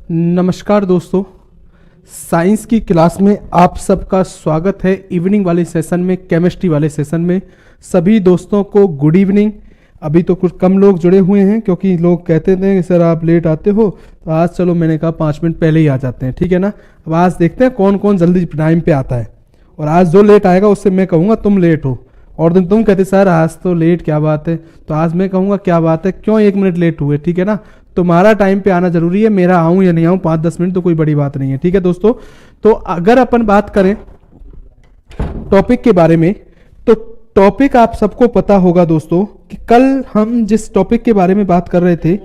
नमस्कार दोस्तों, साइंस की क्लास में आप सबका स्वागत है। इवनिंग वाले सेशन में, केमिस्ट्री वाले सेशन में सभी दोस्तों को गुड इवनिंग। अभी तो कुछ कम लोग जुड़े हुए हैं क्योंकि लोग कहते थे कि सर आप लेट आते हो, तो आज चलो मैंने कहा 5 मिनट पहले ही आ जाते हैं, ठीक है ना। अब आज देखते हैं कौन कौन जल्दी टाइम पे आता है, और आज जो लेट आएगा उससे मैं कहूँगा तुम लेट हो, और दिन तुम कहते सर आज तो लेट क्या बात है, तो आज मैं कहूँगा क्या बात है, क्यों 1 मिनट लेट हुए, ठीक है ना। तुम्हारा टाइम पे आना जरूरी है, मेरा आऊं या नहीं आऊं 5-10 मिनट तो कोई बड़ी बात नहीं है, ठीक है दोस्तों। तो अगर अपन बात करें टॉपिक के बारे में, तो टॉपिक आप सबको पता होगा दोस्तों कि कल हम जिस टॉपिक के बारे में बात कर रहे थे,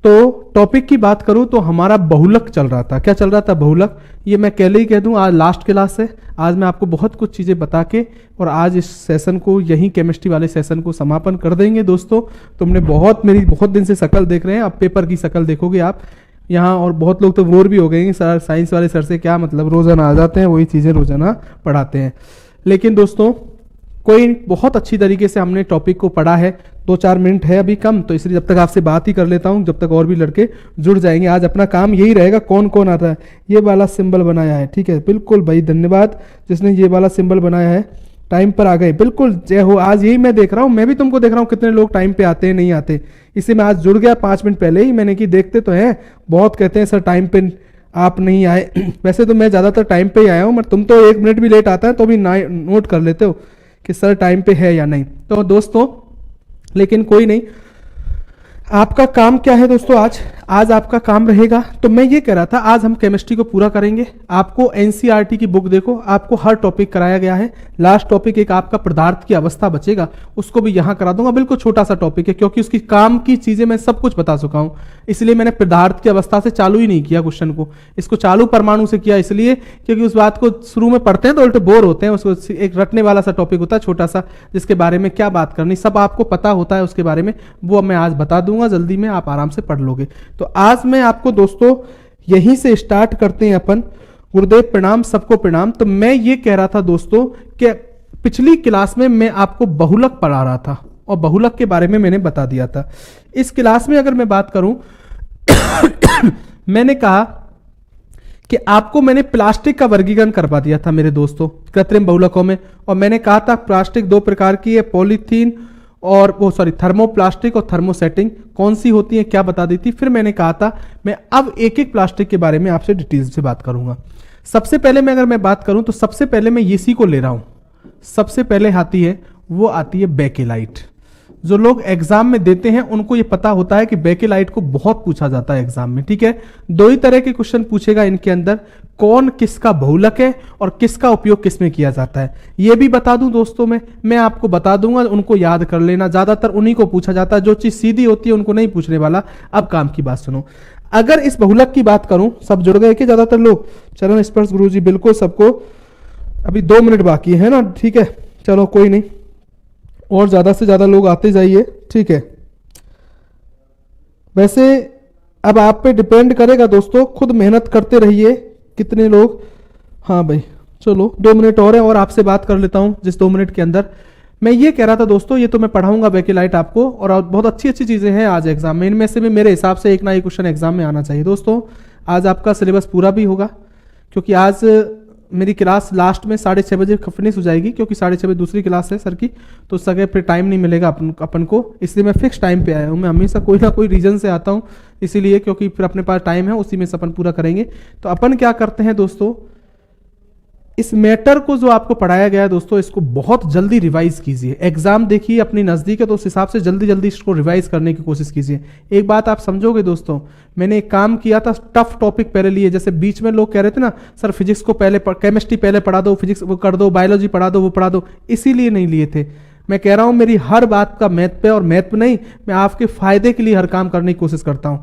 तो टॉपिक की बात करूं तो हमारा बहुलक चल रहा था। क्या चल रहा था? बहुलक। ये मैं पहले ही कह दूं, आज लास्ट क्लास है। आज मैं आपको बहुत कुछ चीज़ें बता के और आज इस सेशन को, यही केमिस्ट्री वाले सेशन को समापन कर देंगे दोस्तों। तुमने मेरी बहुत दिन से शक्ल देख रहे हैं, अब पेपर की शक्ल देखोगे आप यहाँ, और बहुत लोग तो बोर भी हो गए हैं सर साइंस वाले सर से क्या मतलब, रोजाना आ जाते हैं वही चीज़ें रोजाना पढ़ाते हैं। लेकिन दोस्तों कोई बहुत अच्छी तरीके से हमने टॉपिक को पढ़ा है। 2-4 मिनट है अभी कम, तो इसलिए जब तक आपसे बात ही कर लेता हूं, जब तक और भी लड़के जुड़ जाएंगे। आज अपना काम यही रहेगा, कौन कौन आता है। ये वाला सिंबल बनाया है, ठीक है, बिल्कुल भाई, धन्यवाद जिसने ये वाला सिंबल बनाया है। टाइम पर आ गए, बिल्कुल जय हो। आज यही मैं देख रहा हूँ, मैं भी तुमको देख रहा हूँ कितने लोग टाइम पे आते हैं नहीं आते, इसलिए मैं आज जुड़ गया 5 मिनट पहले ही। मैंने कि देखते तो हैं, बहुत कहते हैं सर टाइम पे आप नहीं आए। वैसे तो मैं ज़्यादातर टाइम पे ही आया हूँ, मगर तुम तो 1 मिनट भी लेट आता है तो भी नोट कर लेते हो कि सर टाइम पे है या नहीं। तो दोस्तों लेकिन कोई नहीं, आपका काम क्या है दोस्तों, आज आपका काम रहेगा। तो मैं ये कह रहा था आज हम केमिस्ट्री को पूरा करेंगे। आपको एनसीईआरटी की बुक देखो, आपको हर टॉपिक कराया गया है। लास्ट टॉपिक एक आपका पदार्थ की अवस्था बचेगा, उसको भी यहां करा दूंगा। बिल्कुल छोटा सा टॉपिक है क्योंकि उसकी काम की चीजें मैं सब कुछ बता चुका हूं, इसलिए मैंने पदार्थ की अवस्था से चालू ही नहीं किया क्वेश्चन को। इसको चालू परमाणु से किया इसलिए क्योंकि उस बात को शुरू में पढ़ते हैं तो उल्टे बोर होते हैं। उसको एक रटने वाला सा टॉपिक होता है छोटा सा, जिसके बारे में क्या बात करनी सब आपको पता होता है उसके बारे में, वो मैं आज बता दूंगा जल्दी में, आप आराम से पढ़ लोगे। तो आज मैं आपको दोस्तों यहीं से स्टार्ट करते हैं अपन। गुरुदेव प्रणाम, सबको प्रणाम। तो मैं ये कह रहा था दोस्तों कि पिछली क्लास में मैं आपको बहुलक पढ़ा रहा था और बहुलक के बारे में मैंने बता दिया था। इस क्लास में अगर मैं बात करूं मैंने कहा कि आपको मैंने प्लास्टिक का वर्गीकरण करवा दिया था मेरे दोस्तों कृत्रिम बहुलकों में, और मैंने कहा था प्लास्टिक 2 प्रकार की है, पॉलीथीन और थर्मोप्लास्टिक और थर्मोसेटिंग कौन सी होती है क्या बता दी थी। फिर मैंने कहा था मैं अब एक एक प्लास्टिक के बारे में आपसे डिटेल से बात करूंगा। सबसे पहले अगर मैं बात करूं तो सबसे पहले मैं इसी को ले रहा हूं। सबसे पहले आती है बेकेलाइट। जो लोग एग्जाम में देते हैं उनको ये पता होता है कि बेकेलाइट को बहुत पूछा जाता है एग्जाम में, ठीक है। 2 ही तरह के क्वेश्चन पूछेगा इनके अंदर, कौन किसका बहुलक है और किसका उपयोग किसमें किया जाता है। ये भी बता दूं दोस्तों, मैं आपको बता दूंगा, उनको याद कर लेना। ज्यादातर उन्हीं को पूछा जाता है, जो चीज सीधी होती है उनको नहीं पूछने वाला। अब काम की बात सुनो। अगर इस बहुलक की बात करूं, सब जुड़ गए कि ज्यादातर लोग? चरण स्पर्श गुरुजी, बिल्कुल सबको। अभी 2 मिनट बाकी है ना, ठीक है, चलो कोई नहीं, और ज्यादा से ज्यादा लोग आते जाइए, ठीक है। वैसे अब आप पे डिपेंड करेगा दोस्तों, खुद मेहनत करते रहिए। कितने लोग? हाँ भाई चलो 2 मिनट और है, और आपसे बात कर लेता हूं जिस 2 मिनट के अंदर। मैं ये कह रहा था दोस्तों, ये तो मैं पढ़ाऊंगा बेकेलाइट आपको, और बहुत अच्छी अच्छी चीजें हैं आज एग्जाम में। इनमें से भी मेरे हिसाब से एक ना एक क्वेश्चन एग्जाम में आना चाहिए दोस्तों। आज आपका सिलेबस पूरा भी होगा क्योंकि आज मेरी क्लास लास्ट में 6:30 बजे फिनिश हो जाएगी, क्योंकि 6:30 बजे दूसरी क्लास है सर की, तो उस जगह फिर टाइम नहीं मिलेगा अपन को, इसलिए मैं फिक्स टाइम पे आया हूँ। मैं हमेशा कोई ना कोई रीजन से आता हूँ, इसीलिए क्योंकि फिर अपने पास टाइम है, उसी में से अपन पूरा करेंगे। तो अपन क्या करते हैं दोस्तों, इस मैटर को जो आपको पढ़ाया गया है दोस्तों, इसको बहुत जल्दी रिवाइज कीजिए। एग्जाम देखिए अपनी नजदीक है तो उस हिसाब से जल्दी जल्दी इसको रिवाइज करने की कोशिश कीजिए। एक बात आप समझोगे दोस्तों, मैंने एक काम किया था, टफ टॉपिक पहले लिए। जैसे बीच में लोग कह रहे थे ना सर फिजिक्स को पहले, केमिस्ट्री पहले पढ़ा दो, फिजिक्स वो कर दो, बायोलॉजी पढ़ा दो, वो पढ़ा दो, इसीलिए नहीं लिए थे। मैं कह रहा हूं मेरी हर बात का मैथ पे, और मैथ पे नहीं, मैं आपके फायदे के लिए हर काम करने की कोशिश करता हूं।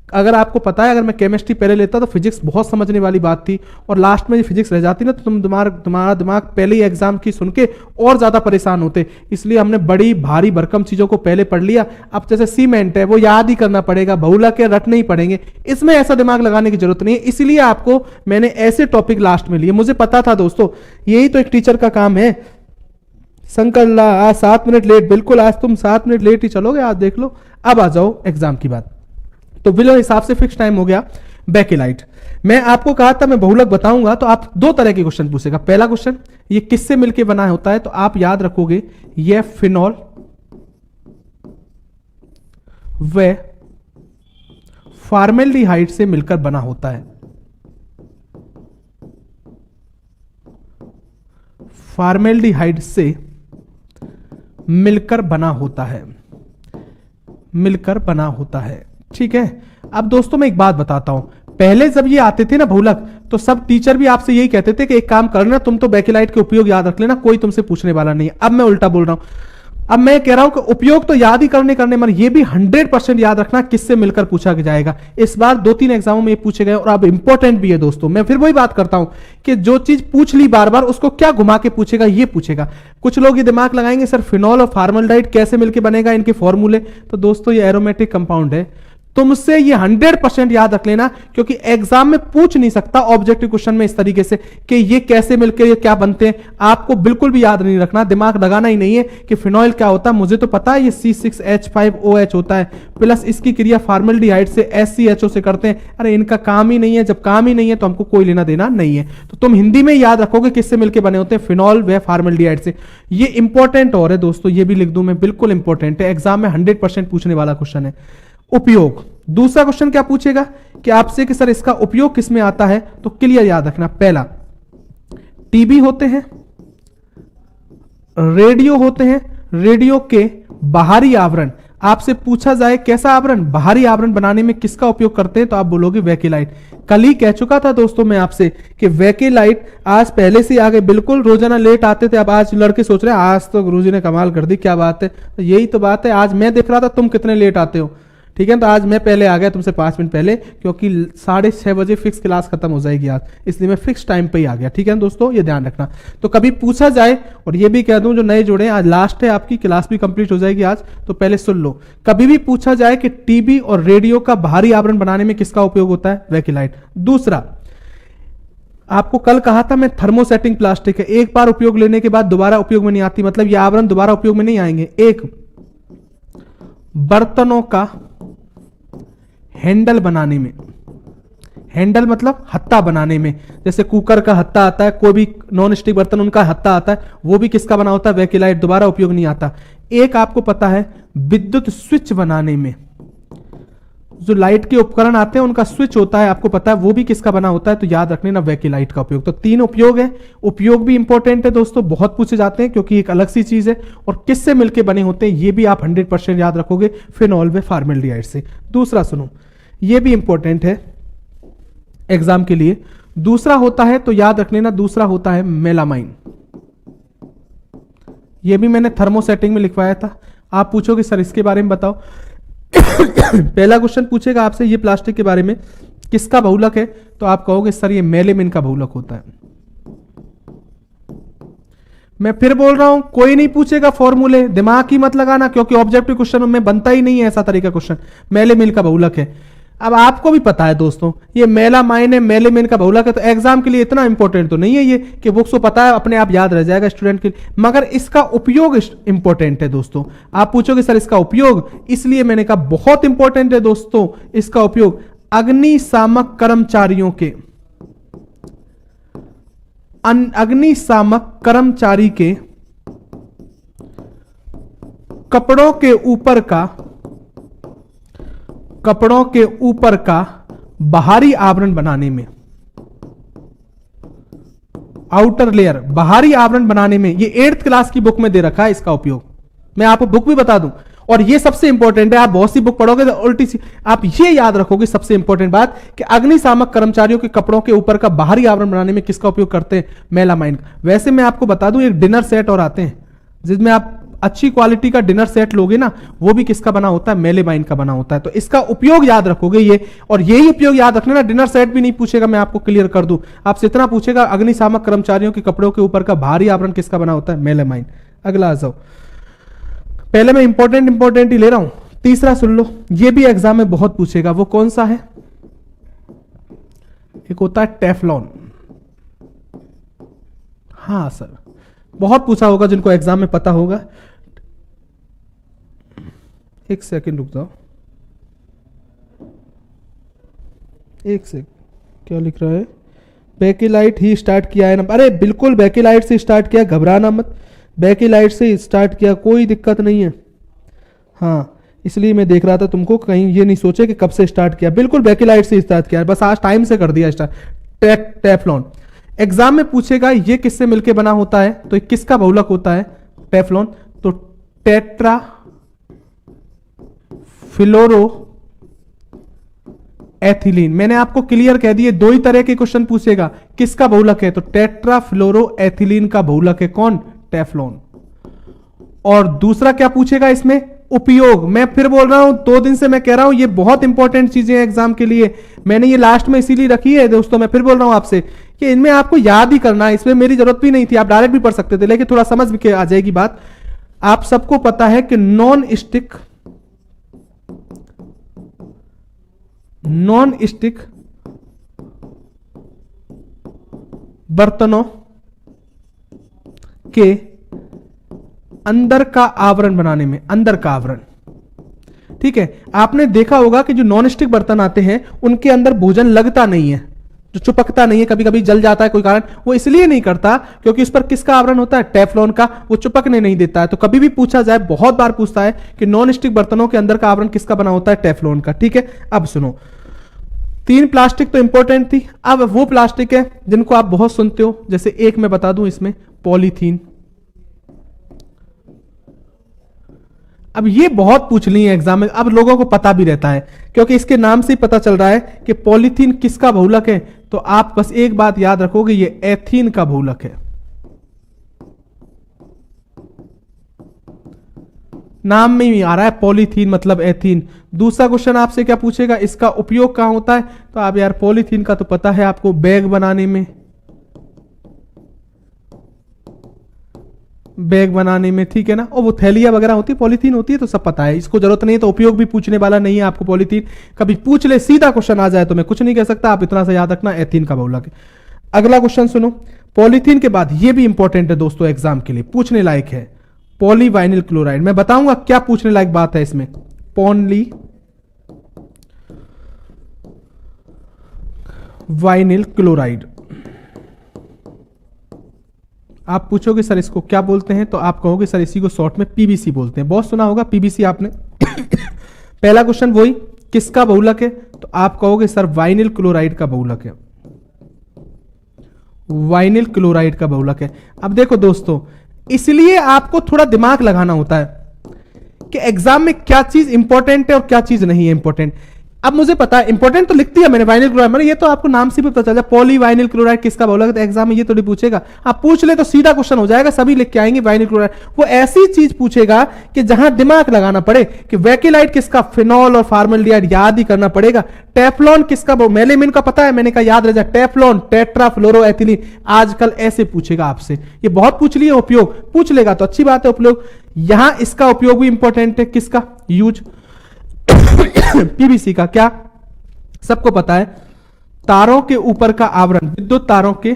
अगर आपको पता है, अगर मैं केमिस्ट्री पहले लेता तो फिजिक्स बहुत समझने वाली बात थी, और लास्ट में फिजिक्स रह जाती ना तो तुम्हारा दिमाग पहले ही एग्जाम की सुन के और ज्यादा परेशान होते। इसलिए हमने बड़ी भारी भरकम चीजों को पहले पढ़ लिया। अब जैसे सीमेंट है वो याद ही करना पड़ेगा, बहुलक के रट नहीं पड़ेंगे, इसमें ऐसा दिमाग लगाने की जरूरत नहीं है। इसलिए आपको मैंने ऐसे टॉपिक लास्ट में लिए। मुझे पता था दोस्तों, यही तो एक टीचर का काम है, शंकर ला आज 7 मिनट लेट, बिल्कुल आज तुम 7 मिनट लेट ही चलोगे, आज देख लो। अब आ जाओ एग्जाम की बात। तो बिल हिसाब से फिक्स टाइम हो गया बेकेलाइट। मैं आपको कहा था मैं बहुलक बताऊंगा तो आप दो तरह के क्वेश्चन पूछेगा। पहला क्वेश्चन ये किससे मिलकर बना होता है, तो आप याद रखोगे ये फिनॉल व फॉर्मेल्डिहाइड से मिलकर बना होता है। फॉर्मेल्डिहाइड से मिलकर बना होता है, मिलकर बना होता है, ठीक है। अब दोस्तों मैं एक बात बताता हूं, पहले जब ये आते थे ना बहुलक, तो सब टीचर भी आपसे यही कहते थे कि एक काम करना, तुम तो बेकेलाइट के उपयोग याद रख लेना, कोई तुमसे पूछने वाला नहीं है। अब मैं उल्टा बोल रहा हूं, अब मैं कह रहा हूं कि उपयोग तो याद ही करने मन, ये भी 100% याद रखना किससे मिलकर पूछा जाएगा। इस बार 2-3 एग्जामों में ये पूछे गए और अब इंपॉर्टेंट भी है दोस्तों। मैं फिर वही बात करता हूं कि जो चीज पूछ ली बार बार उसको क्या घुमा के पूछेगा, ये पूछेगा। कुछ लोग ये दिमाग लगाएंगे सर फिनॉल और फॉर्मल्डिहाइड कैसे मिलकर बनेगा, इनके फॉर्मूले, तो दोस्तों ये एरोमेटिक कंपाउंड है। तुमसे ये 100% याद रख लेना, क्योंकि एग्जाम में पूछ नहीं सकता ऑब्जेक्टिव क्वेश्चन में इस तरीके से कि ये कैसे मिलकर ये क्या बनते हैं। आपको बिल्कुल भी याद नहीं रखना, दिमाग लगाना ही नहीं है कि फिनॉइल क्या होता है। मुझे तो पता है ये C6H5OH होता है, प्लस इसकी क्रिया फॉर्मल्डिहाइड से SCHO से करते हैं। अरे इनका काम ही नहीं है, जब काम ही नहीं है तो हमको कोई लेना देना नहीं है। तो तुम हिंदी में याद रखोगे किससे मिलकर बने होते हैं, फिनॉल व फॉर्मल्डिहाइड से। ये इंपॉर्टेंट और है दोस्तों, ये भी लिख दूं मैं, बिल्कुल इंपॉर्टेंट है, एग्जाम में 100% पूछने वाला क्वेश्चन है। उपयोग, दूसरा क्वेश्चन क्या पूछेगा कि आपसे कि सर इसका उपयोग किसमें आता है, तो क्लियर याद रखना। पहला टीबी होते हैं, रेडियो होते हैं, रेडियो के बाहरी आवरण। आपसे पूछा जाए कैसा आवरण, बाहरी आवरण बनाने में किसका उपयोग करते हैं, तो आप बोलोगे वेकेलाइट। कल ही कह चुका था दोस्तों मैं आपसे कि वेकेलाइट आज पहले से आ गए, बिल्कुल रोजाना लेट आते थे, अब आज लड़के सोच रहे हैं आज तो गुरुजी ने कमाल कर दी, क्या बात है। यही तो बात है, आज मैं देख रहा था तुम कितने लेट आते हो, ठीक है। तो आज मैं पहले आ गया तुमसे 5 मिनट पहले, क्योंकि 6:30 बजे फिक्स क्लास खत्म हो जाएगी आज, इसलिए मैं फिक्स टाइम पे ही आ गया, ठीक है दोस्तों, ये ध्यान रखना। तो कभी पूछा जाए, और ये भी कह दूं जो नए जुड़े, आज लास्ट है, आपकी क्लास भी कंप्लीट हो जाएगी आज, तो पहले सुन लो। कभी भी पूछा जाए कि टीबी और रेडियो का बाहरी आवरण बनाने में किसका उपयोग होता है, वेकेलाइट। दूसरा, आपको कल कहा था मैं, थर्मोसेटिंग प्लास्टिक है, एक बार उपयोग लेने के बाद दोबारा उपयोग में नहीं आती, मतलब ये आवरण दोबारा उपयोग में नहीं आएंगे। एक, बर्तनों का हैंडल बनाने में, हैंडल मतलब हत्ता बनाने में, जैसे कुकर का हत्ता आता है, कोई भी नॉन स्टिक बर्तन उनका हत्ता आता है, वो भी किसका बना होता है, वेकेलाइट, दोबारा उपयोग नहीं आता। एक आपको पता है विद्युत स्विच बनाने में, जो लाइट के उपकरण आते हैं उनका स्विच होता है, आपको पता है वो भी किसका बना होता है, तो याद रखने ना वेकेलाइट का उपयोग। तो 3 उपयोग है, उपयोग भी इंपॉर्टेंट है दोस्तों, बहुत पूछे जाते हैं क्योंकि एक अलग सी चीज है, और किससे मिलकर बने होते हैं ये भी आप 100% याद रखोगे, फिनॉल व फॉर्मल्डिहाइड से। दूसरा सुनो, ये भी इंपॉर्टेंट है एग्जाम के लिए, दूसरा होता है तो याद रख लेना, दूसरा होता है मेलामाइन। ये भी मैंने थर्मोसेटिंग में लिखवाया था। आप पूछोगे सर इसके बारे में बताओ पहला क्वेश्चन पूछेगा आपसे ये प्लास्टिक के बारे में किसका बहुलक है, तो आप कहोगे सर ये मेलेमिन का बहुलक होता है। मैं फिर बोल रहा हूं, कोई नहीं पूछेगा फॉर्मूले, दिमाग ही मत लगाना, क्योंकि ऑब्जेक्टिव क्वेश्चन में बनता ही नहीं है ऐसा तरीका क्वेश्चन। मेलेमिन का बहुलक है, अब आपको भी पता है दोस्तों ये मेलामाइन है, मेलेमिन का बहुलक है, तो एग्जाम के लिए इतना इंपॉर्टेंट तो नहीं है ये कि बुक्स को पता है, अपने आप याद रह जाएगा स्टूडेंट के लिए, मगर इसका उपयोग इंपॉर्टेंट है दोस्तों। आप पूछोगे सर इसका उपयोग, इसलिए मैंने कहा बहुत इंपॉर्टेंट है दोस्तों इसका उपयोग। अग्निशामक कर्मचारियों के, अग्निशामक कर्मचारी के कपड़ों के ऊपर का बाहरी आवरण बनाने में, आउटर लेयर, बाहरी आवरण बनाने में, ये 8th क्लास की बुक में दे रखा है इसका उपयोग। मैं आपको बुक भी बता दूं, और ये सबसे इंपॉर्टेंट है, आप बहुत सी बुक पढ़ोगे तो उल्टी सी आप ये याद रखोगे सबसे इंपॉर्टेंट बात कि अग्निशामक कर्मचारियों के कपड़ों के ऊपर का बाहरी आवरण बनाने में किसका उपयोग करते हैं, मेलामाइन का। वैसे मैं आपको बता दूं एक डिनर सेट और आते हैं जिसमें आप अच्छी क्वालिटी का डिनर सेट लोगे ना, वो भी किसका बना होता है, मेलेमाइन का बना होता है। तो इसका उपयोग याद रखोगे ये, और यही उपयोग याद रखना ना, डिनर सेट भी नहीं पूछेगा, मैं आपको क्लियर कर दूं, आपसे इतना पूछेगा अग्निशामक कर्मचारियों के कपड़ों के ऊपर का बाहरी आवरण किसका बना होता है, मेलेमाइन। अगला आ जाओ, पहले मैं इंपॉर्टेंट ही ले रहा हूं, तीसरा सुन लो, ये भी एग्जाम में बहुत पूछेगा, वो कौन सा है, एक होता है टेफलॉन। हाँ सर, बहुत पूछा होगा, जिनको एग्जाम में पता होगा। एक सेकंड रुक जाओ, एक सेकंड, क्या लिख रहा है? बेकीलाइट ही स्टार्ट किया है ना? अरे बिल्कुल बेकीलाइट से स्टार्ट किया, घबराना मत, बेकीलाइट से स्टार्ट किया, कोई दिक्कत नहीं है। हाँ, इसलिए मैं देख रहा था तुमको, कहीं ये नहीं सोचे कि कब से स्टार्ट किया, बिल्कुल बेकीलाइट से स्टार्ट किया, बस आज टाइम से कर दिया स्टार्ट। टेफ्लॉन एग्जाम में पूछेगा ये किससे मिलके बना होता है, तो किसका बहुलक होता है टेफ्लॉन? तो टेट्रा फ्लोरो एथिलीन। मैंने आपको क्लियर कह दिए, दो ही तरह के क्वेश्चन पूछेगा, किसका बहुलक है? तो टेट्रा फ्लोरो एथिलीन का बहुलक है कौन? टेफ्लॉन। और दूसरा क्या पूछेगा इसमें? उपयोग। मैं फिर बोल रहा हूं, 2 दिन से मैं कह रहा हूं ये बहुत इंपॉर्टेंट चीजें हैं एग्जाम के लिए, मैंने ये लास्ट में इसीलिए रखी है दोस्तों। मैं फिर बोल रहा हूं आपसे कि इनमें आपको याद ही करना है, इसमें मेरी जरूरत भी नहीं थी, आप डायरेक्ट भी पढ़ सकते थे, लेकिन थोड़ा समझ के आ जाएगी बात। आप सबको पता है कि नॉन स्टिक बर्तनों के अंदर का आवरण बनाने में, अंदर का आवरण, ठीक है, आपने देखा होगा कि जो नॉन स्टिक बर्तन आते हैं उनके अंदर भोजन लगता नहीं है, जो चिपकता नहीं है, कभी कभी जल जाता है कोई कारण, वो इसलिए नहीं करता क्योंकि उस पर किसका आवरण होता है? टेफ्लॉन का, वो चिपकने नहीं देता है। तो कभी भी पूछा जाए, बहुत बार पूछता है कि नॉन स्टिक बर्तनों के अंदर का आवरण किसका बना होता है? टेफ्लॉन का। ठीक है, अब सुनो, 3 प्लास्टिक तो इंपॉर्टेंट थी, अब वो प्लास्टिक है जिनको आप बहुत सुनते हो, जैसे एक मैं बता दूं इसमें, पॉलीथीन। अब ये बहुत पूछ ली है एग्जाम में, अब लोगों को पता भी रहता है क्योंकि इसके नाम से ही पता चल रहा है कि पॉलीथीन किसका बहुलक है। तो आप बस एक बात याद रखोगे, ये एथीन का बहुलक है। नाम में ही आ रहा है पॉलीथीन मतलब एथीन। दूसरा क्वेश्चन आपसे क्या पूछेगा? इसका उपयोग कहां होता है? तो आप यार पॉलीथीन का तो पता है आपको, बैग बनाने में, बैग बनाने में, ठीक है ना, और वो थैलियां वगैरह होती है, पॉलीथीन होती है, तो सब पता है, इसको जरूरत नहीं है। तो उपयोग भी पूछने वाला नहीं है आपको पॉलीथीन, कभी पूछ ले सीधा क्वेश्चन आ जाए तो मैं कुछ नहीं कह सकता, आप इतना सा याद रखना, एथीन का बहुलक है। अगला क्वेश्चन सुनो, पॉलीथीन के बाद ये भी इंपॉर्टेंट है दोस्तों, एग्जाम के लिए पूछने लायक है, पॉलीवाइनिल क्लोराइड। मैं बताऊंगा क्या पूछने लायक बात है इसमें, पॉलीवाइनिल क्लोराइड। आप पूछोगे सर इसको क्या बोलते हैं, तो आप कहोगे सर इसी को शॉर्ट में पीबीसी बोलते हैं, बहुत सुना होगा पीबीसी आपने। पहला क्वेश्चन वही, किसका बहुलक है? तो आप कहोगे सर वाइनिल क्लोराइड का बहुलक है, वाइनिल क्लोराइड का बहुलक है। अब देखो दोस्तों, इसलिए आपको थोड़ा दिमाग लगाना होता है कि एग्जाम में क्या चीज इंपॉर्टेंट है और क्या चीज नहीं है इंपॉर्टेंट। अब मुझे पता है इंपॉर्टेंट तो लिख दिया मैंने, वाइनिल क्लोराइड, मैंने ये तो आपको नाम से भी पता चल जाए, पॉलीवाइनिल क्लोराइड किसका बहुलक है, तो एग्जाम में ये तो नहीं पूछेगा, आप पूछ ले तो सीधा क्वेश्चन हो जाएगा, सभी लिख के आएंगे वाइनिल क्लोराइड। वो ऐसी चीज पूछेगा कि जहां दिमाग लगाना पड़े कि वेकिलाइट किसका, फिनॉल और फॉर्मल्डिहाइड याद ही करना पड़ेगा, टेफ्लॉन किसका, मेलेमिन का पता है, मैंने कहा याद रह जाए, टेफ्लॉन, टेट्रा फ्लोरोएथिलीन, आजकल ऐसे पूछेगा आपसे, ये बहुत पूछ लिए, उपयोग पूछ लेगा तो अच्छी बात है, उपयोग यहां इसका उपयोग भी इंपॉर्टेंट है, किसका यूज, पीवीसी का। क्या सबको पता है, तारों के ऊपर का आवरण, विद्युत तारों के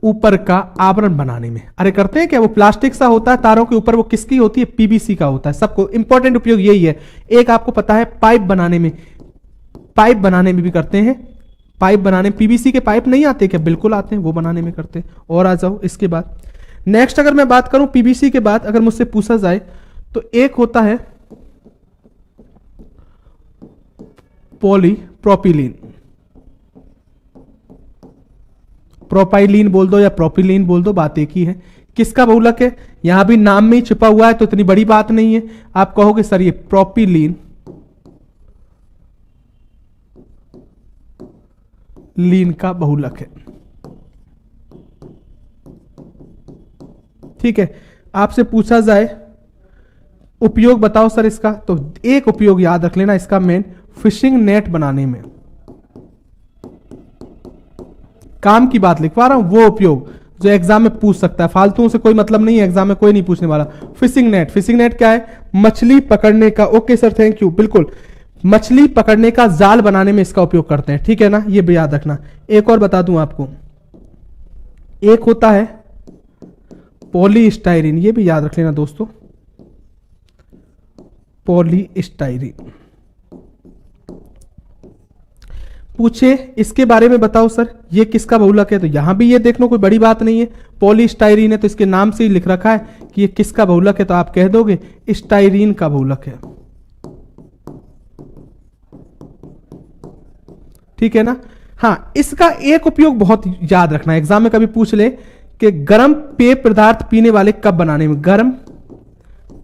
ऊपर का आवरण बनाने में, अरे करते हैं क्या, वो प्लास्टिक सा होता है तारों के ऊपर, वो किसकी होती है, पीवीसी का होता है। सबको इंपॉर्टेंट उपयोग यही है। एक आपको पता है पाइप बनाने में, पाइप बनाने में भी करते हैं, पाइप बनाने में पीवीसी के पाइप नहीं आते क्या, बिल्कुल आते हैं, वो बनाने में करते हैं। और आ जाओ इसके बाद, नेक्स्ट अगर मैं बात करूं पीवीसी के बाद, अगर मुझसे पूछा जाए तो एक होता है पॉलीप्रोपिलीन, प्रोपाइलीन बोल दो या प्रोपिलीन बोल दो, बात एक ही है। किसका बहुलक है, यहां भी नाम में ही छिपा हुआ है तो इतनी बड़ी बात नहीं है। आप कहोगे सर ये प्रोपिलीन लीन का बहुलक है, ठीक है। आपसे पूछा जाए उपयोग बताओ सर इसका, तो एक उपयोग याद रख लेना इसका मेन, फिशिंग नेट बनाने में, काम की बात लिखवा रहा हूं, वो उपयोग जो एग्जाम में पूछ सकता है, फालतू से कोई मतलब नहीं है, एग्जाम में कोई नहीं पूछने वाला। फिशिंग नेट, फिशिंग नेट क्या है, मछली पकड़ने का, ओके सर थैंक यू, बिल्कुल मछली पकड़ने का जाल बनाने में इसका उपयोग करते हैं, ठीक है ना, ये भी याद रखना। एक और बता दूं आपको, एक होता है पॉलीस्टाइरीन, ये भी याद रख लेना दोस्तों, पॉलीस्टाइरीन। पूछे इसके बारे में बताओ सर ये किसका बहुलक है, तो यहां भी ये देखना कोई बड़ी बात नहीं है, पॉलीस्टाइरीन है तो इसके नाम से ही लिख रखा है कि ये किसका बहुलक है, तो आप कह दोगे स्टाइरीन का बहुलक है। ठीक है ना। हाँ, इसका एक उपयोग बहुत याद रखना, एग्जाम में कभी पूछ ले कि गर्म पेय पदार्थ पीने वाले कप बनाने में, गर्म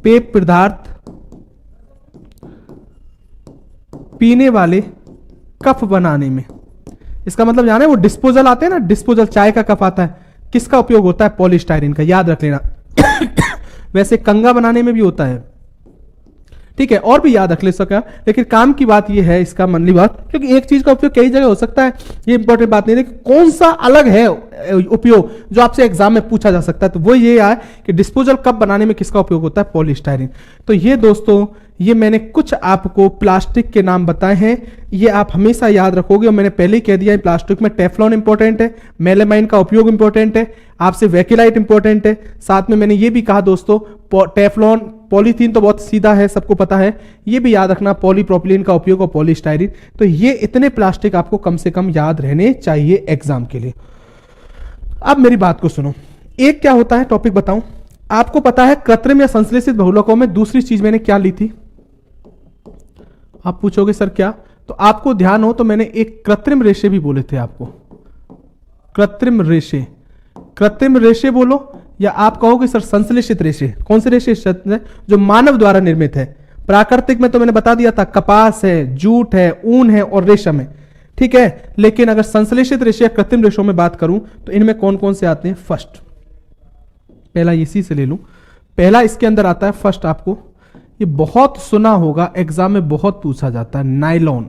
पेय पदार्थ पीने वाले कप बनाने में, इसका मतलब जाने वो डिस्पोजल आते हैं ना, डिस्पोजल चाय का कप आता है, किसका उपयोग होता है, पॉलीस्टाइरीन का, याद रख लेना। वैसे कंगा बनाने में भी होता है, ठीक है, और भी याद रख ले सका, लेकिन काम की बात ये है इसका मनली बात, क्योंकि एक चीज का उपयोग कई जगह हो सकता है, ये इंपॉर्टेंट बात नहीं है कि कौन सा अलग है उपयोग जो आपसे एग्जाम में पूछा जा सकता है, तो वो ये है कि डिस्पोजल कप बनाने में किसका उपयोग होता है, पॉलीस्टाइरीन। तो ये दोस्तों ये मैंने कुछ आपको प्लास्टिक के नाम बताए हैं, ये आप हमेशा याद रखोगे, और मैंने पहले ही कह दिया है प्लास्टिक में टेफ्लॉन इंपॉर्टेंट है, मेलामाइन का उपयोग इंपॉर्टेंट है, आपसे वेकिलाइट इंपॉर्टेंट है, साथ में मैंने ये भी कहा दोस्तों टेफ्लॉन, पॉलीथीन तो बहुत सीधा है सबको पता है, ये भी याद रखना पॉलीप्रोपिलीन का उपयोग और पॉलीस्टाइरीन। तो ये इतने प्लास्टिक आपको कम से कम याद रहने चाहिए एग्जाम के लिए। अब मेरी बात को सुनो, एक क्या होता है टॉपिक बताऊं, आपको पता है कृत्रिम या संश्लेषित बहुलकों में दूसरी चीज मैंने क्या ली थी, आप पूछोगे सर क्या, तो आपको ध्यान हो तो मैंने एक कृत्रिम रेशे भी बोले थे आपको, कृत्रिम रेशे, कृत्रिम रेशे बोलो या आप कहोगे सर संश्लेषित रेशे, कौन से रेशे जो मानव द्वारा निर्मित है। प्राकृतिक में तो मैंने बता दिया था कपास है, जूट है, ऊन है और रेशम है, ठीक है, लेकिन अगर संश्लेषित रेशे या कृत्रिम रेशों में बात करूं तो इनमें कौन कौन से आते हैं, फर्स्ट, पहला इसी से ले लूं, पहला इसके अंदर आता है फर्स्ट, आपको ये बहुत सुना होगा, एग्जाम में बहुत पूछा जाता है, नायलॉन।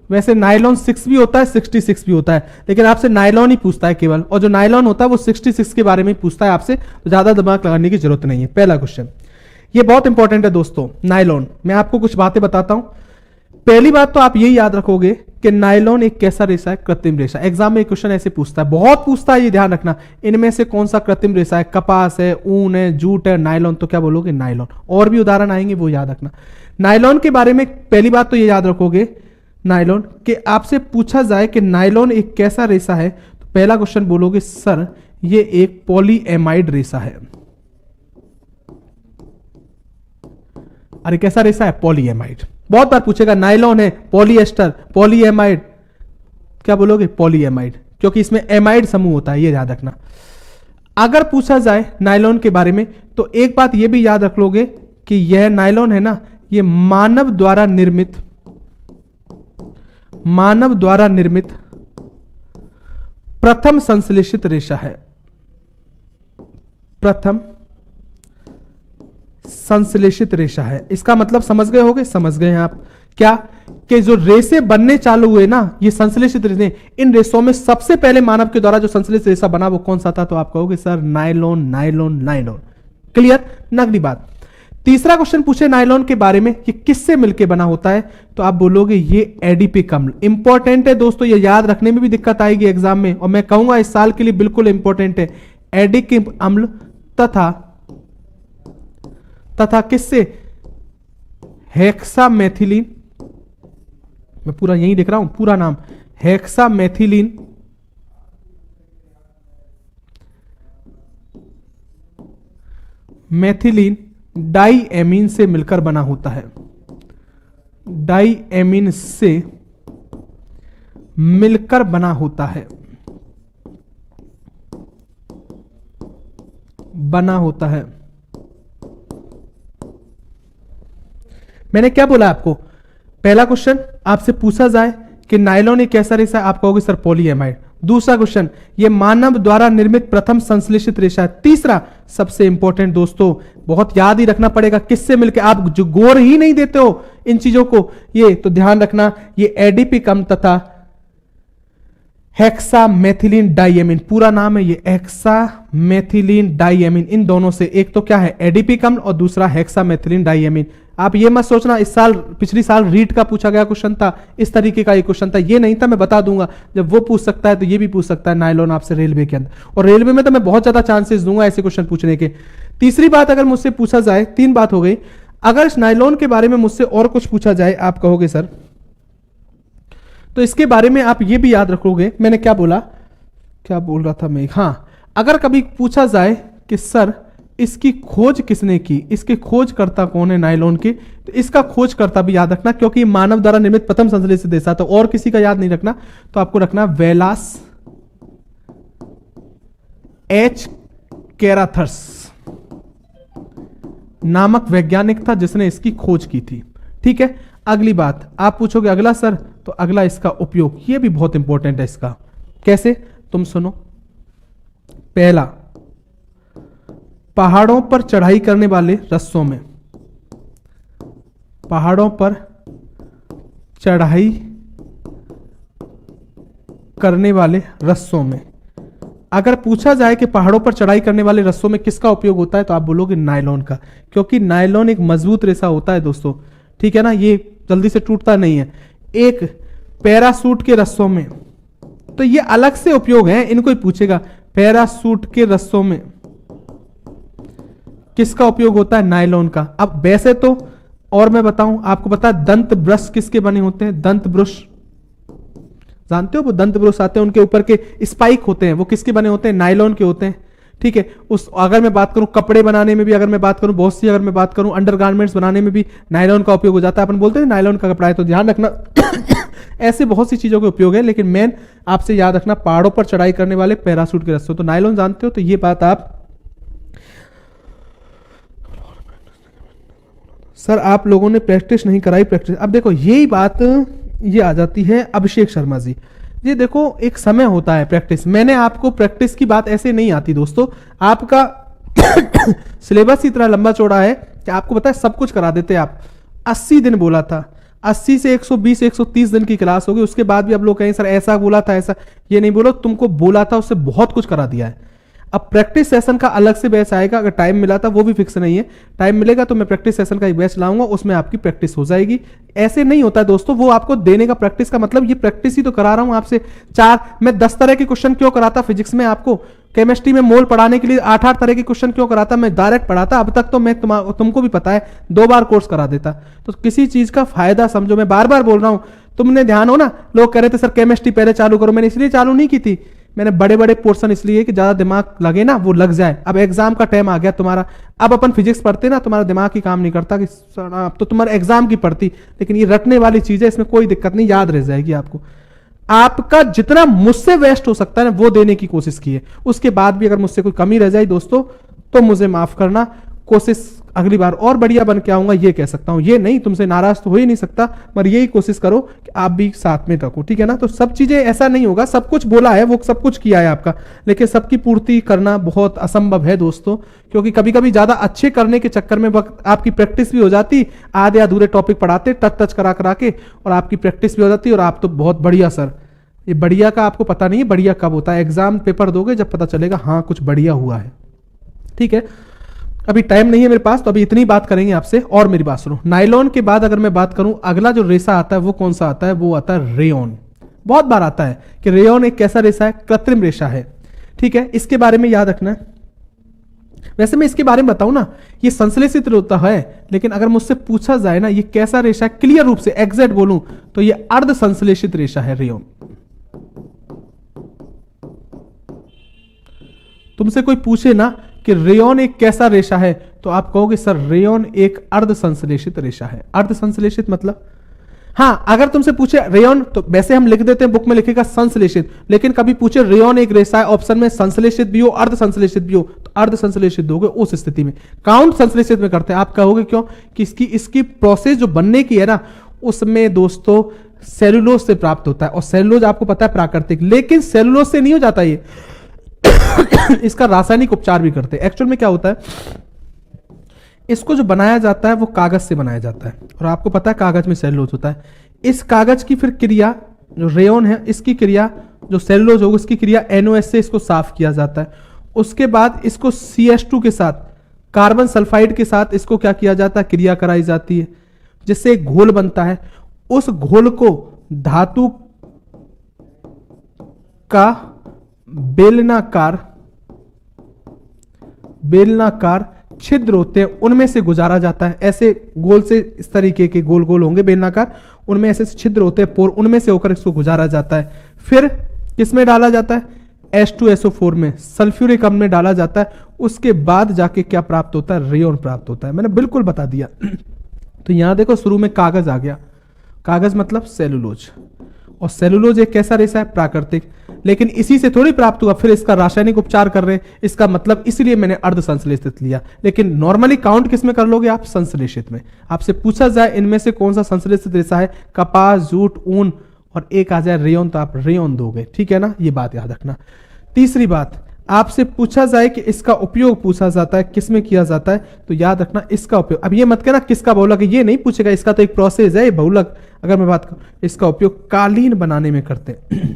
वैसे नायलॉन 6 भी होता है, 66 भी होता है, लेकिन आपसे नायलॉन ही पूछता है केवल, और जो नायलॉन होता है वो 66 के बारे में पूछता है आपसे, तो ज्यादा दिमाग लगाने की जरूरत नहीं है। पहला क्वेश्चन ये बहुत इंपॉर्टेंट है दोस्तों, नायलॉन। मैं आपको कुछ बातें बताता हूं। पहली बात तो आप यही याद रखोगे कि नायलॉन एक कैसा रेशा है, कृत्रिम रेशा। एग्जाम में क्वेश्चन ऐसे पूछता है, बहुत पूछता है, ये ध्यान रखना, इनमें से कौन सा कृत्रिम रेशा है, कपास है, ऊन है, जूट है, नायलॉन, तो क्या बोलोगे, नायलॉन। और भी उदाहरण आएंगे वो याद रखना। नायलॉन के बारे में पहली बात तो ये याद रखोगे, नायलॉन के आपसे पूछा जाए कि नायलॉन एक कैसा रेशा है, तो पहला क्वेश्चन बोलोगे सर ये एक पॉलीएमाइड रेशा है। अरे कैसा रेशा है, पॉलीएमाइड। बहुत बार पूछेगा नायलॉन है, पॉलीएस्टर, पॉलीएमाइड, क्या बोलोगे, पॉलीएमाइड, क्योंकि इसमें एमाइड समूह होता है, ये याद रखना। अगर पूछा जाए नायलॉन के बारे में तो एक बात यह भी याद रख लोगे कि यह नायलॉन है ना, यह मानव द्वारा निर्मित प्रथम संश्लेषित रेशा है, प्रथम संश्लेषित रेशा है। इसका मतलब समझ गए होगे, समझ गए हैं आप क्या, कि जो रेशे बनने चालू हुए ना, ये संश्लेषित रेशे, इन रेशों में सबसे पहले मानव के द्वारा जो संश्लेषित रेशा बना वो कौन सा था, तो आप कहोगे sir nylon, nylon, nylon. Clear, Nagli बात। तीसरा क्वेश्चन पूछे नायलॉन के बारे में, ये किससे मिलकर बना होता है, तो आप बोलोगे ये एडिपिक अम्ल। इंपॉर्टेंट है दोस्तों, ये याद रखने में भी दिक्कत आएगी एग्जाम में, और मैं कहूंगा इस साल के लिए बिल्कुल इंपॉर्टेंट है। एडिपिक अम्ल तथा किससे, हेक्सामेथिलीन, मैं पूरा यही लिख रहा हूं, पूरा नाम हेक्सामेथिलीन डाईएमीन से मिलकर बना होता है, डाईएमीन से मिलकर बना होता है, मैंने क्या बोला आपको, पहला क्वेश्चन आपसे पूछा जाए कि नायलॉन एक कैसा रेशा है, आप कहोगे सर पॉलीएमाइड। दूसरा क्वेश्चन, ये मानव द्वारा निर्मित प्रथम संश्लेषित रेशा है। तीसरा सबसे इंपॉर्टेंट दोस्तों, बहुत याद ही रखना पड़ेगा, किससे मिलकर, आप जो गौर ही नहीं देते हो इन चीजों को, ये तो ध्यान रखना, ये एडिपिक अम्ल तथा हेक्सामेथिलीन डाइएमीन, पूरा नाम है ये हेक्सामेथिलीन डाइएमीन। इन दोनों से एक तो क्या है एडीपी अम्ल और दूसरा हेक्सामेथिलीन डाइएमीन। आप ये मत सोचना इस साल पिछली साल रीट का पूछा गया क्वेश्चन था, इस तरीके का ये क्वेश्चन था, ये नहीं था। मैं बता दूंगा जब वो पूछ सकता है तो ये भी पूछ सकता है नायलॉन आपसे रेलवे के अंदर, और रेलवे में तो मैं बहुत ज्यादा चांसेस दूंगा ऐसे क्वेश्चन पूछने के। तीसरी बात अगर मुझसे पूछा जाए, 3 बात हो गई, अगर इस नायलॉन के बारे में मुझसे और कुछ पूछा जाए, आप कहोगे सर, तो इसके बारे में आप ये भी याद रखोगे, मैंने क्या बोला, क्या बोल रहा था मैं, हाँ, अगर कभी पूछा जाए कि सर इसकी खोज किसने की, इसके खोजकर्ता कौन है नायलॉन के, तो इसका खोजकर्ता भी याद रखना, क्योंकि मानव द्वारा निर्मित प्रथम संश्लेषित रेशा, तो और किसी का याद नहीं रखना, तो आपको रखना वेलास एच कैराथर्स नामक वैज्ञानिक था जिसने इसकी खोज की थी। ठीक है, अगली बात आप पूछोगे अगला सर, तो अगला इसका उपयोग, ये भी बहुत इंपॉर्टेंट है इसका, कैसे, तुम सुनो। पहला, पहाड़ों पर चढ़ाई करने वाले रस्सों में, पहाड़ों पर चढ़ाई करने वाले रस्सों में, अगर पूछा जाए कि पहाड़ों पर चढ़ाई करने वाले रस्सों में किसका उपयोग होता है, तो आप बोलोगे नायलॉन का, क्योंकि नायलॉन एक मजबूत रेशा होता है दोस्तों, ठीक है ना, ये जल्दी से टूटता नहीं है। एक पैरासूट के रस्सों में, तो ये अलग से उपयोग है, इनको ही पूछेगा, पैरासूट के रस्सों में किसका उपयोग होता है, नायलॉन का। अब वैसे तो और मैं बताऊं आपको, पता है दंत ब्रश किसके बने होते हैं, दंत ब्रश जानते हो, वो दंत ब्रश आते हैं उनके ऊपर के स्पाइक होते हैं, वो किसके बने होते हैं, नायलॉन के होते हैं। ठीक है, उस अगर मैं बात करूं कपड़े बनाने में भी, अगर मैं बात करूं बहुत सी, अगर मैं बात करूं अंडरगारमेंट्स बनाने में भी नायलॉन का उपयोग हो जाता है। अपन बोलते हैं नायलॉन का कपड़ा है, तो ध्यान रखना ऐसे बहुत सी चीजों के उपयोग है, लेकिन मेन आपसे याद रखना पहाड़ों पर चढ़ाई करने वाले पैरासूट के रस्सों, तो नायलॉन जानते हो, तो ये बात आप, सर आप लोगों ने प्रैक्टिस नहीं कराई, प्रैक्टिस, अब देखो यही बात ये आ जाती है अभिषेक शर्मा जी, ये देखो एक समय होता है प्रैक्टिस, मैंने आपको प्रैक्टिस की बात ऐसे नहीं आती दोस्तों, आपका सिलेबस इतना लंबा चौड़ा है कि आपको पता है सब कुछ करा देते हैं आप। 80 दिन बोला था, 80 से 120 130 दिन की क्लास होगी, उसके बाद भी आप लोग कहें सर ऐसा बोला था, ऐसा, ये नहीं बोलो, तुमको बोला था उससे बहुत कुछ करा दिया है। अब प्रैक्टिस सेशन का अलग से बैच आएगा, अगर टाइम मिला था, वो भी फिक्स नहीं है, टाइम मिलेगा तो मैं प्रैक्टिस सेशन का एक बैच लाऊंगा, उसमें आपकी प्रैक्टिस हो जाएगी। ऐसे नहीं होता है दोस्तों, वो आपको देने का प्रैक्टिस का मतलब, ये प्रैक्टिस ही तो करा रहा हूं आपसे। मैं 10 तरह के क्वेश्चन क्यों कराता फिजिक्स में, आपको केमिस्ट्री में मोल पढ़ाने के लिए 8-8 तरह के क्वेश्चन क्यों कराता, मैं डायरेक्ट पढ़ाता, अब तक तो मैं तुमको भी पता है 2 बार कोर्स करा देता। तो किसी चीज का फायदा समझो, मैं बार बार बोल रहा हूं, तुमने ध्यान हो ना, लोग कह रहे थे सर केमिस्ट्री पहले चालू करो, मैंने इसलिए चालू नहीं की थी, मैंने बड़े बड़े पोर्शन इसलिए कि ज्यादा दिमाग लगे ना, वो लग जाए। अब एग्जाम का टाइम आ गया तुम्हारा, अब अपन फिजिक्स पढ़ते ना, तुम्हारा दिमाग ही काम नहीं करता कि अब तो तुम्हारे एग्जाम की पढ़ती, लेकिन ये रटने वाली चीज है, इसमें कोई दिक्कत नहीं, याद रह जाएगी आपको। आपका जितना मुझसे वेस्ट हो सकता है ना, वो देने की कोशिश की है, उसके बाद भी अगर मुझसे कोई कमी रह जाए दोस्तों, तो मुझे माफ करना, कोशिश अगली बार और बढ़िया बन के आऊंगा, ये कह सकता हूं, ये नहीं, तुमसे नाराज तो हो ही नहीं सकता, पर यही कोशिश करो कि आप भी साथ में रखो, ठीक है ना। तो सब चीजें ऐसा नहीं होगा, सब कुछ बोला है, वो सब कुछ किया है आपका, लेकिन सबकी पूर्ति करना बहुत असंभव है दोस्तों, क्योंकि कभी कभी ज्यादा अच्छे करने के चक्कर में वक्त आपकी प्रैक्टिस भी हो जाती, आधे अधूरे टॉपिक पढ़ाते टच करा करा के, और आपकी प्रैक्टिस भी हो जाती, और आप तो बहुत बढ़िया सर, ये बढ़िया का आपको पता नहीं है बढ़िया कब होता है, एग्जाम पेपर दोगे जब पता चलेगा हाँ कुछ बढ़िया हुआ है। ठीक है, अभी टाइम नहीं है मेरे पास, तो अभी इतनी बात करेंगे आपसे। और मेरी बात सुनो, नायलॉन के बाद अगर मैं बात करूं, अगला जो रेशा आता है वो कौन सा आता है, वो आता है रेयॉन। बहुत बार आता है कि रेयॉन एक कैसा रेशा है, कृत्रिम रेशा है, ठीक है, इसके बारे में याद रखना है। वैसे मैं इसके बारे में बताऊं ना, ये संश्लेषित होता है, लेकिन अगर मुझसे पूछा जाए ना ये कैसा रेशा है, क्लियर रूप से एग्जैक्ट बोलूं तो ये अर्ध संश्लेषित रेशा है रेयॉन। तुमसे कोई पूछे ना कि रेयॉन एक कैसा रेशा है, तो आप कहोगे सर रेयॉन एक अर्ध संश्लेषित रेशा है। अर्ध संश्लेषित मतलब, हाँ अगर तुमसे पूछे रेयॉन, तो वैसे हम लिख देते हैं बुक में लिखेगा संश्लेषित, लेकिन कभी पूछे रेयॉन एक रेशा है, ऑप्शन में संश्लेषित भी हो अर्ध संश्लेषित भी हो, तो अर्ध संश्लेषित दोगे। उस स्थिति में काउंट संश्लेषित में करते हैं। आप कहोगे क्यों, कि इसकी प्रोसेस जो बनने की है ना, उसमें दोस्तों सेलुलोज से प्राप्त होता है, और सेलुलोज आपको पता है प्राकृतिक, लेकिन सेलुलोज से नहीं हो जाता ये इसका रासायनिक उपचार भी करते हैं। एक्चुअल में क्या होता है, इसको जो बनाया जाता है वो कागज से बनाया जाता है, और आपको पता है कागज में सेलुलोज होता है। इस कागज की फिर क्रिया जो रेयन है इसकी क्रिया, जो सेलुलोज होगा इसकी क्रिया NOH से इसको साफ किया जाता है। उसके बाद इसको CH2 के साथ, कार्बन सल्फाइड के साथ इसको क्या किया जाता है, क्रिया कराई जाती है, जिससे एक घोल बनता है। उस घोल को धातु का बेलनाकार छिद्र होते हैं उनमें से गुजारा जाता है। ऐसे गोल से इस तरीके के गोल गोल होंगे बेलनाकार, उनमें ऐसे छिद्र होते हैं पोर, उनमें से होकर इसको गुजारा जाता है। फिर किसमें डाला जाता है, H2SO4 में, सल्फ्यूरिक अम्ल में डाला जाता है। उसके बाद जाके क्या प्राप्त होता है, रेयन प्राप्त होता है। मैंने बिल्कुल बता दिया। तो यहां देखो शुरू में कागज आ गया, कागज मतलब सेलुलोज, और सेलुलोज एक कैसा रेशा है, प्राकृतिक, लेकिन इसी से थोड़ी प्राप्त हुआ, फिर इसका रासायनिक उपचार कर रहे हैं, इसका मतलब इसलिए मैंने अर्ध संश्लेषित लिया। लेकिन नॉर्मली काउंट किसमें कर लोगे आप, संश्लेषित में। आपसे पूछा जाए इनमें से कौन सा संश्लेषित रेशा है, कपास, जूट, ऊन, और एक आ जाए रेयन, तो आप रेयन दोगे, ठीक है ना, ये बात याद रखना। तीसरी बात, आपसे पूछा जाए कि इसका उपयोग पूछा जाता है किसमें किया जाता है, तो याद रखना इसका उपयोग। अब ये मत कहना किसका बहुलक है, ये नहीं पूछेगा, इसका तो एक प्रोसेस है ये बहुलक। अगर मैं बात करूं, इसका उपयोग कालीन बनाने में करते हैं।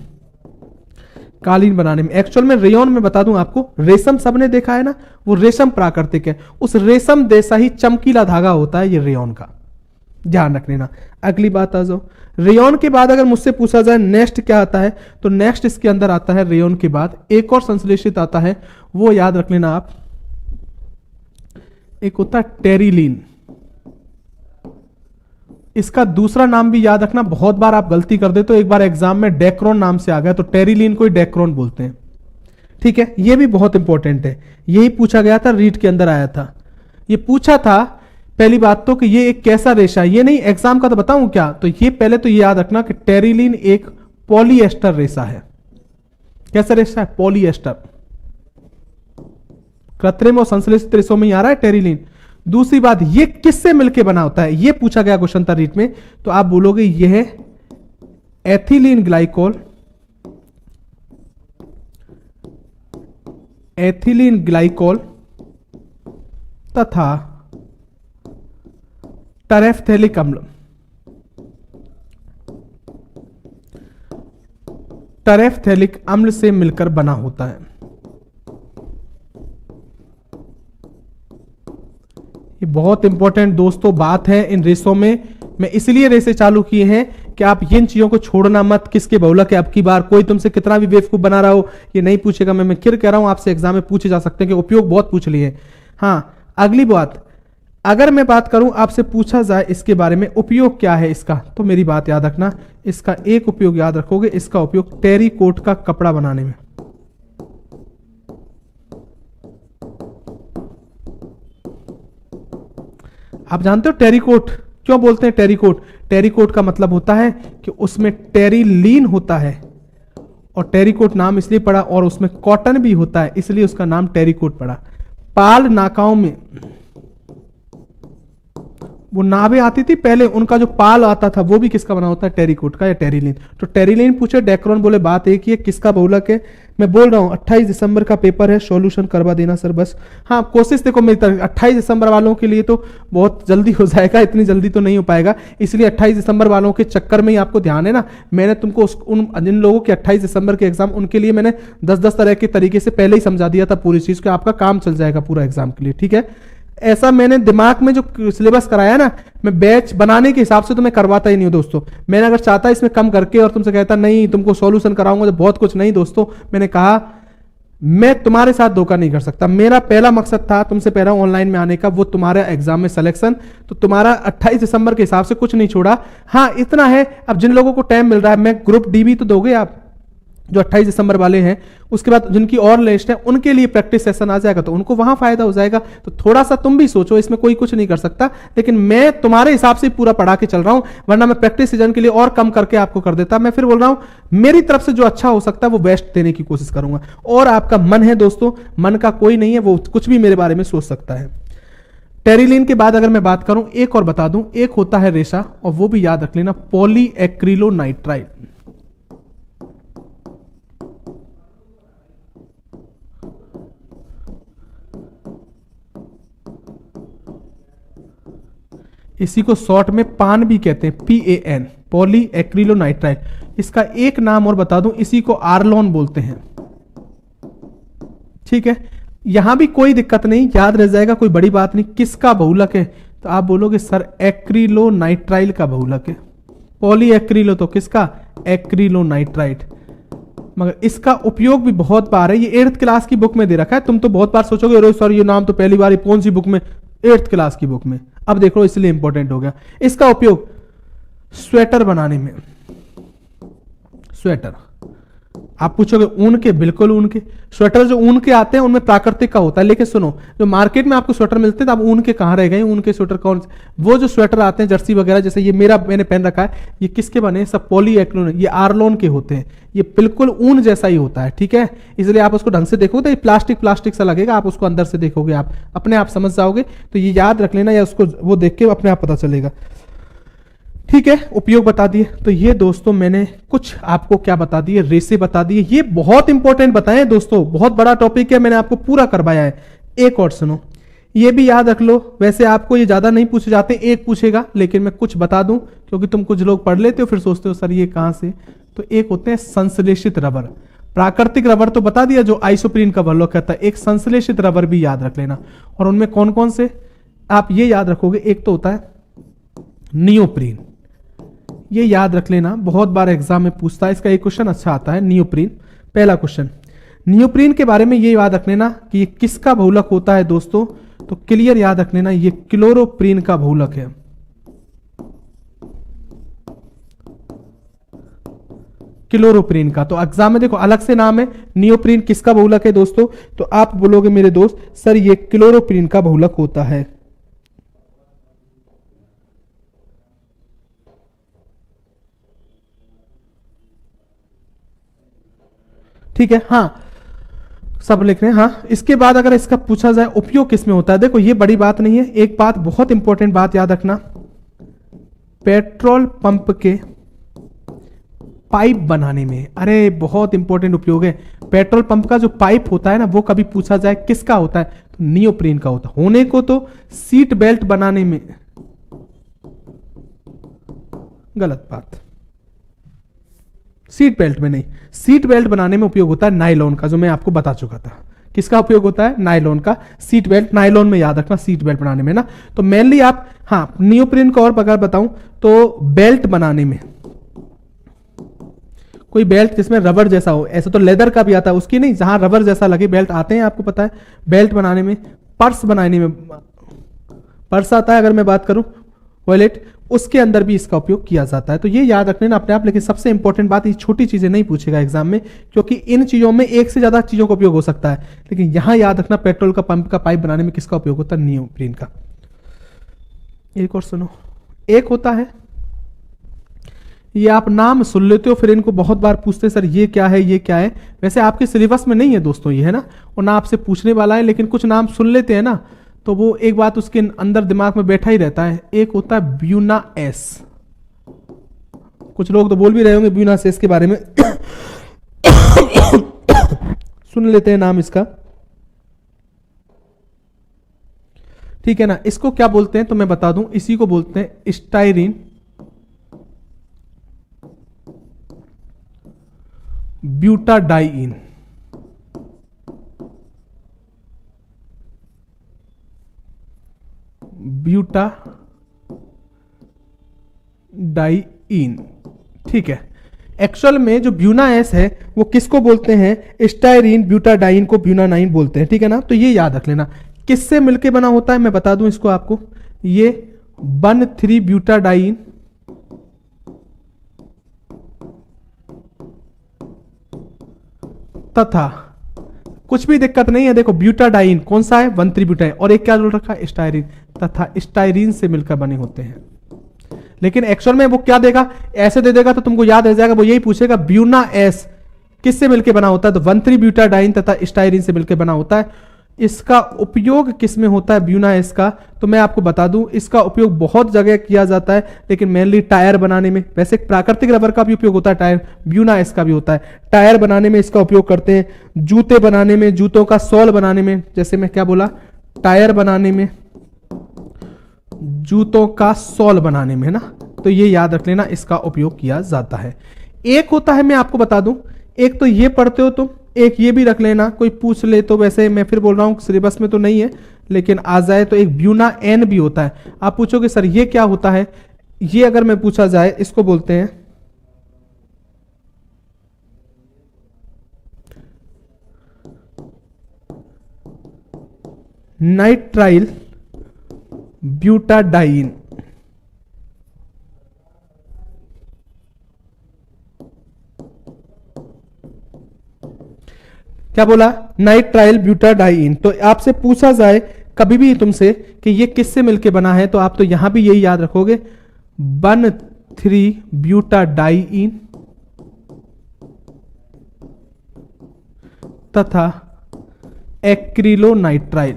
कालीन बनाने में, एक्चुअल में रेयन में बता दूं आपको, रेशम सबने देखा है ना, वो रेशम प्राकृतिक है, उस रेशम जैसा ही चमकीला धागा होता है ये रेयन का, ध्यान रख लेना। अगली बात आ जाओ, रेयन के बाद अगर मुझसे पूछा जाए नेक्स्ट क्या आता है, तो नेक्स्ट इसके अंदर आता है रेयन के बाद एक और संश्लेषित आता है, वो याद रख लेना आप, एक होता है टेरिलीन। इसका दूसरा नाम भी याद रखना, बहुत बार आप गलती कर दे, तो एक बार एग्जाम में डेक्रोन नाम से आ गया, तो टेरिलीन को ही डेक्रोन बोलते हैं, ठीक है। ये भी बहुत इंपॉर्टेंट है, यही पूछा गया था, रीड के अंदर आया था, ये पूछा था। पहली बात तो कि ये एक कैसा रेशा है, ये नहीं एग्जाम का तो बताऊं क्या, तो ये पहले तो ये याद रखना कि टेरिलीन एक पॉलीएस्टर रेशा है। कैसा रेशा है, पॉलीएस्टर, कृत्रिम और संश्लेषित रेशों में आ रहा है टेरिलीन। दूसरी बात, ये किससे मिलकर बना होता है, ये पूछा गया क्वेश्चन था रीट में, तो आप बोलोगे ये है एथिलीन ग्लाइकोल, एथिलीन ग्लाइकोल तथा टरेफ्थेलिक अम्ल। टरेफ्थेलिक अम्ल से मिलकर बना होता है। ये बहुत इंपॉर्टेंट दोस्तों बात है इन रेसों में। मैं इसलिए रेसे चालू किए हैं कि आप इन चीजों को छोड़ना मत, किसके बहुलक है। अब की बार कोई तुमसे कितना भी बेवकूफ बना रहा हो, ये नहीं पूछेगा। मैं फिर कह रहा हूं आपसे एग्जाम में पूछे जा सकते हैं कि उपयोग बहुत पूछ लिए। हाँ, अगली बात, अगर मैं बात करूं आपसे पूछा जाए इसके बारे में उपयोग क्या है इसका, तो मेरी बात याद रखना, इसका एक उपयोग याद रखोगे, इसका उपयोग टेरिकोट का कपड़ा बनाने में। आप जानते हो टेरिकोट क्यों बोलते हैं टेरिकोट? टेरिकोट का मतलब होता है कि उसमें टेरिलीन होता है, और टेरिकोट नाम इसलिए पड़ा, और उसमें कॉटन भी होता है इसलिए उसका नाम टेरिकोट पड़ा। पाल नाकाओं में वो नावें आती थी पहले, उनका जो पाल आता था वो भी किसका बना होता है, टेरिकोट का या टेरिलीन। तो टेरिलीन पूछे, डेक्रोन बोले, बात एक ही है, किसका बहुलक है। मैं बोल रहा हूं 28 दिसंबर का पेपर है, सॉल्यूशन करवा देना सर बस। हाँ, कोशिश देखो मेरी तरफ, 28 दिसंबर वालों के लिए तो बहुत जल्दी हो जाएगा, इतनी जल्दी तो नहीं हो पाएगा, इसलिए 28 दिसंबर वालों के चक्कर में ही आपको ध्यान है ना, मैंने तुमको उन जिन लोगों के 28 दिसंबर के एग्जाम, उनके लिए मैंने 10-10 तरह के तरीके से पहले ही समझा दिया था पूरी चीज को, आपका काम चल जाएगा पूरा एग्जाम के लिए, ठीक है। ऐसा मैंने दिमाग में जो सिलेबस कराया ना, मैं बैच बनाने के हिसाब से तो मैं करवाता ही नहीं हूं दोस्तों। मैंने अगर चाहता इसमें कम करके और तुमसे कहता नहीं तुमको सॉल्यूशन कराऊंगा तो बहुत कुछ, नहीं दोस्तों, मैंने कहा मैं तुम्हारे साथ धोखा नहीं कर सकता। मेरा पहला मकसद था तुमसे पहला ऑनलाइन में आने का, वो तुम्हारा एग्जाम में सिलेक्शन, तो तुम्हारा 28 दिसंबर के हिसाब से कुछ नहीं छोड़ा। हाँ, इतना है, अब जिन लोगों को टाइम मिल रहा है, मैं ग्रुप डी भी तो दोगे आप जो 28 दिसंबर वाले हैं, उसके बाद जिनकी और लिस्ट है उनके लिए प्रैक्टिस सेशन आ जाएगा, तो उनको वहां फायदा हो जाएगा। तो थोड़ा सा तुम भी सोचो, इसमें कोई कुछ नहीं कर सकता, लेकिन मैं तुम्हारे हिसाब से पूरा पढ़ा के चल रहा हूं, वरना मैं प्रैक्टिस सीजन के लिए और कम करके आपको कर देता। मैं फिर बोल रहा हूं मेरी तरफ से जो अच्छा हो सकता है वो बेस्ट देने की कोशिश करूंगा, और आपका मन है दोस्तों, मन का कोई नहीं है, वो कुछ भी मेरे बारे में सोच सकता है। टेरिलीन के बाद अगर मैं बात करूं, एक और बता दूं, एक होता है रेशा, और वो भी याद रख लेना, पॉलीएक्रिलोनाइट्राइल। इसी को शॉर्ट में पान भी कहते हैं, PAN, पॉलीएक्रिलोनाइट्राइल। इसका एक नाम और बता दूं, इसी को आर्लोन बोलते हैं। ठीक है, यहां भी कोई दिक्कत नहीं, याद रह जाएगा, कोई बड़ी बात नहीं। किसका बहुलक है? तो आप बोलोगे सर एक्रिलोनाइट्राइल का बहुलक है। पॉली एक्रिलो तो किसका? एक्रिलोनाइट्राइट। मगर इसका उपयोग भी बहुत बार है, ये 8th क्लास की बुक में दे रखा है। तुम तो बहुत बार सोचोगे अरे सर ये नाम तो पहली बार, कौन सी बुक में? 8th क्लास की बुक में। अब देखो इसलिए इंपॉर्टेंट हो गया। इसका उपयोग स्वेटर बनाने में, स्वेटर, आप पूछोगे ऊन के? बिल्कुल ऊन के। स्वेटर जो ऊन के आते हैं उनमें प्राकृतिक का होता है, लेकिन सुनो जो मार्केट में आपको स्वेटर मिलते हैं तो आप ऊन के कहां रह गए? ऊन के स्वेटर कौन? वो जो स्वेटर आते हैं जर्सी वगैरह, जैसे ये मैंने पहन रखा है, ये किसके बने? सब पॉली एक्लोन, ये आर्लोन के होते हैं। ये बिल्कुल ऊन जैसा ही होता है। ठीक है, इसलिए आप उसको ढंग से देखोगे तो ये प्लास्टिक सा लगेगा, आप उसको अंदर से देखोगे आप अपने आप समझ जाओगे। तो ये याद रख लेना, या उसको वो देख के अपने आप पता चलेगा। ठीक है, उपयोग बता दिए। तो ये दोस्तों मैंने कुछ आपको क्या बता दिए? रेसे बता दिए। ये बहुत इंपॉर्टेंट बताए दोस्तों, बहुत बड़ा टॉपिक है, मैंने आपको पूरा करवाया है। एक और सुनो, ये भी याद रख लो। वैसे आपको ये ज्यादा नहीं पूछे जाते, एक पूछेगा, लेकिन मैं कुछ बता दूं क्योंकि तुम कुछ लोग पढ़ लेते हो फिर सोचते हो सर ये कहां से। तो एक होते हैं संश्लेषित रबर। प्राकृतिक रबर तो बता दिया जो आइसोप्रीन का बहुलक कहता है, एक संश्लेषित रबर भी याद रख लेना। और उनमें कौन कौन से आप ये याद रखोगे? एक तो होता है नियोप्रीन, ये याद रख लेना, बहुत बार एग्जाम में पूछता है, इसका एक क्वेश्चन अच्छा आता है। नियोप्रीन, पहला क्वेश्चन। नियोप्रीन के बारे में ये याद रख लेना कि ये किसका बहुलक होता है दोस्तों? तो क्लियर याद रख लेना, ये क्लोरोप्रीन का बहुलक है। क्लोरोप्रीन का। तो एग्जाम में देखो अलग से नाम है, नियोप्रीन किसका बहुलक है दोस्तों? तो आप बोलोगे मेरे दोस्त सर ये क्लोरोप्रीन का बहुलक होता है। ठीक है, हाँ सब लिख रहे हैं। हाँ, इसके बाद अगर इसका पूछा जाए उपयोग किसमें होता है, देखो ये बड़ी बात नहीं है। एक बात बहुत इंपॉर्टेंट बात याद रखना, पेट्रोल पंप के पाइप बनाने में, अरे बहुत इंपॉर्टेंट उपयोग है। पेट्रोल पंप का जो पाइप होता है ना, वो कभी पूछा जाए किसका होता है, तो नियोप्रीन का होता है। होने को तो सीट बेल्ट बनाने में, गलत बात, सीट बेल्ट में नहीं, सीट बेल्ट बनाने में उपयोग होता है नायलॉन का, जो मैं आपको बता चुका था। किसका उपयोग होता है? नायलॉन का। सीट बेल्ट नायलॉन में याद रखना, सीट बेल्ट बनाने में ना। तो मेनली आप, हाँ नियोप्रीन का और अगर बताऊं तो बेल्ट बनाने में, कोई बेल्ट जिसमें रबर जैसा हो, ऐसा तो लेदर का भी आता है, उसकी नहीं, जहां रबर जैसा लगे बेल्ट आते हैं, आपको पता है। बेल्ट बनाने में, पर्स बनाने में, पर्स आता है अगर मैं बात करूं, वॉलेट, उसके अंदर भी इसका उपयोग किया जाता है। तो ये याद रखने ना अपने आप। लेकिन सबसे इंपॉर्टेंट बात, ये छोटी चीजें नहीं पूछेगा एग्जाम में, क्योंकि इन चीजों में एक से ज्यादा चीजों का उपयोग हो सकता है। लेकिन यहां याद रखना पेट्रोल का पंप का पाइप बनाने में किसका उपयोग होता है? नियोप्रीन का। एक और सुनो, एक होता है, ये आप नाम सुन लेते हो फिर इनको बहुत बार पूछते हैं सर ये क्या है, ये क्या है। वैसे आपके सिलेबस में नहीं है दोस्तों ये, है ना, और ना आपसे पूछने वाला है, लेकिन कुछ नाम सुन लेते हैं ना, तो वो एक बात उसके अंदर दिमाग में बैठा ही रहता है। एक होता है ब्यूना एस, कुछ लोग तो बोल भी रहे होंगे ब्यूना एस के बारे में सुन लेते हैं नाम इसका। ठीक है ना, इसको क्या बोलते हैं तो मैं बता दूं, इसी को बोलते हैं स्टाइरीन ब्यूटाडाइइन। ब्यूटाडाइइन, ठीक है। एक्चुअल में जो ब्यूना एस है वो किसको बोलते हैं? स्टाइरीन ब्यूटाडाइन को ब्यूनानाइन बोलते हैं। ठीक है ना, तो ये याद रख लेना। किससे मिलके बना होता है मैं बता दूं इसको आपको, ये 1,3 ब्यूटाडाइन तथा कुछ भी दिक्कत नहीं है। देखो ब्यूटाडाइन कौन सा है? 1,3 ब्यूटाडाइन, और एक क्या जोड़ रखा है? स्टाइरीन, तथा स्टाइरीन से मिलकर बने होते हैं। लेकिन एक्चुअल में वो क्या देगा? ऐसे दे देगा तो तुमको याद रह जाएगा, वो यही पूछेगा ब्यूना एस किससे मिलकर बना होता है? तो 1,3 ब्यूटाडाइन तथा स्टाइरीन से मिलकर बना होता है। इसका उपयोग किसमें होता है ब्यूना एस का? तो मैं आपको बता दूं, इसका उपयोग बहुत जगह किया जाता है, लेकिन मेनली टायर बनाने में। वैसे प्राकृतिक रबर का भी उपयोग होता है, टायर, ब्यूना एस का भी होता है। टायर बनाने में इसका उपयोग करते हैं, जूते बनाने में, जूतों का सोल बनाने में, जैसे मैं क्या बोला, टायर बनाने में, जूतों का सोल बनाने में, है ना। तो ये याद रख लेना, इसका उपयोग किया जाता है। एक होता है, मैं आपको बता दूं, एक तो ये पढ़ते हो तुम, एक ये भी रख लेना, कोई पूछ ले तो। वैसे मैं फिर बोल रहा हूं सिलेबस में तो नहीं है, लेकिन आ जाए तो एक ब्यूना एन भी होता है। आप पूछोगे सर ये क्या होता है, ये अगर मैं पूछा जाए, इसको बोलते हैं नाइट्राइल ब्यूटाडाइन। क्या बोला? Nitrile butadiene. तो आपसे पूछा जाए कभी भी तुमसे कि ये किससे मिलके बना है, तो आप तो यहां भी यही याद रखोगे, 1,3 ब्यूटाडाइन तथा एक्रिलोनाइट्राइल,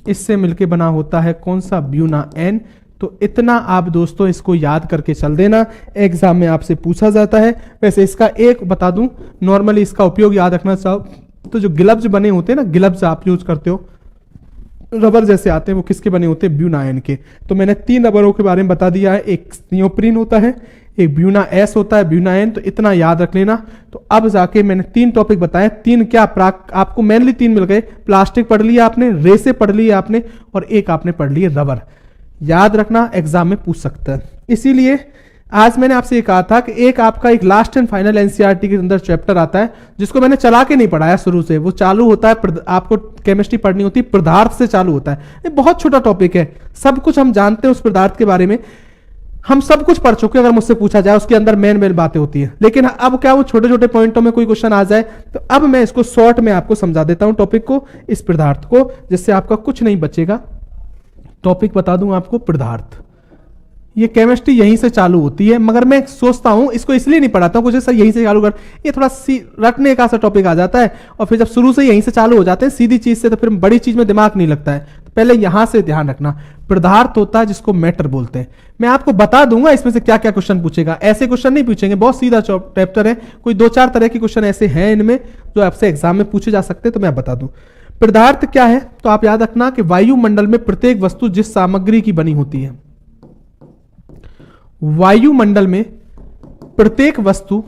इससे मिलके बना होता है कौन सा? ब्यूना एन। तो इतना आप दोस्तों इसको याद करके चल देना, एग्जाम में आपसे पूछा जाता है। वैसे इसका एक बता दूं, नॉर्मली इसका उपयोग याद रखना चाहो तो जो ग्लव्स बने होते हैं ना, ग्लव्स आप यूज करते हो, रबर जैसे आते हैं, वो किसके बने होते हैं? ब्यूना एन के। तो मैंने 3 रबरों के बारे में बता दिया है, एक नियोप्रीन होता है, एक ब्यूना एस होता है, ब्यूना एन। तो इतना याद रख लेना। तो अब जाके मैंने 3 टॉपिक बताए, 3 क्या आपको मेनली 3 मिल गए। प्लास्टिक पढ़ लिया आपने, रेसे पढ़ लिया आपने, और एक आपने पढ़ लिया रबर। याद रखना, एग्जाम में पूछ सकता है। इसीलिए आज मैंने आपसे ये कहा था कि एक आपका एक लास्ट एंड फाइनल एनसीईआरटी के अंदर चैप्टर आता है, जिसको मैंने चला के नहीं पढ़ाया शुरू से। वो चालू होता है, आपको केमिस्ट्री पढ़नी होती है, पदार्थ से चालू होता है। ये बहुत छोटा टॉपिक है, सब कुछ हम जानते हैं उस पदार्थ के बारे में, हम सब कुछ पढ़ चुके हैं। अगर मुझसे पूछा जाए, उसके अंदर मेन बातें होती है। लेकिन अब क्या वो छोटे छोटे पॉइंटों में कोई क्वेश्चन आ जाए, तो अब मैं इसको शॉर्ट में आपको समझा देता हूं टॉपिक को, इस पदार्थ को, जिससे आपका कुछ नहीं बचेगा। टॉपिक बता दूं आपको, पदार्थ। ये केमिस्ट्री यहीं से चालू होती है, मगर मैं सोचता हूं इसको इसलिए नहीं पढ़ाता हूं कुछ सर यहीं से चालू कर, ये थोड़ा रटने का सा टॉपिक आ जाता है, और फिर जब शुरू से यहीं से चालू हो जाते हैं सीधी चीज से, तो फिर बड़ी चीज में दिमाग नहीं लगता है। तो पहले यहां से ध्यान रखना, पदार्थ होता है जिसको मैटर बोलते हैं। मैं आपको बता दूंगा इसमें से क्या क्या क्वेश्चन पूछेगा। ऐसे क्वेश्चन नहीं पूछेंगे, बहुत सीधा चैप्टर है, कोई 2-4 तरह के क्वेश्चन ऐसे हैं इनमें जो आपसे एग्जाम में पूछे जा सकते हैं। तो मैं बता दूं पदार्थ क्या है, तो आप याद रखना कि वायुमंडल में प्रत्येक वस्तु जिस सामग्री की बनी होती है, वायुमंडल में प्रत्येक वस्तु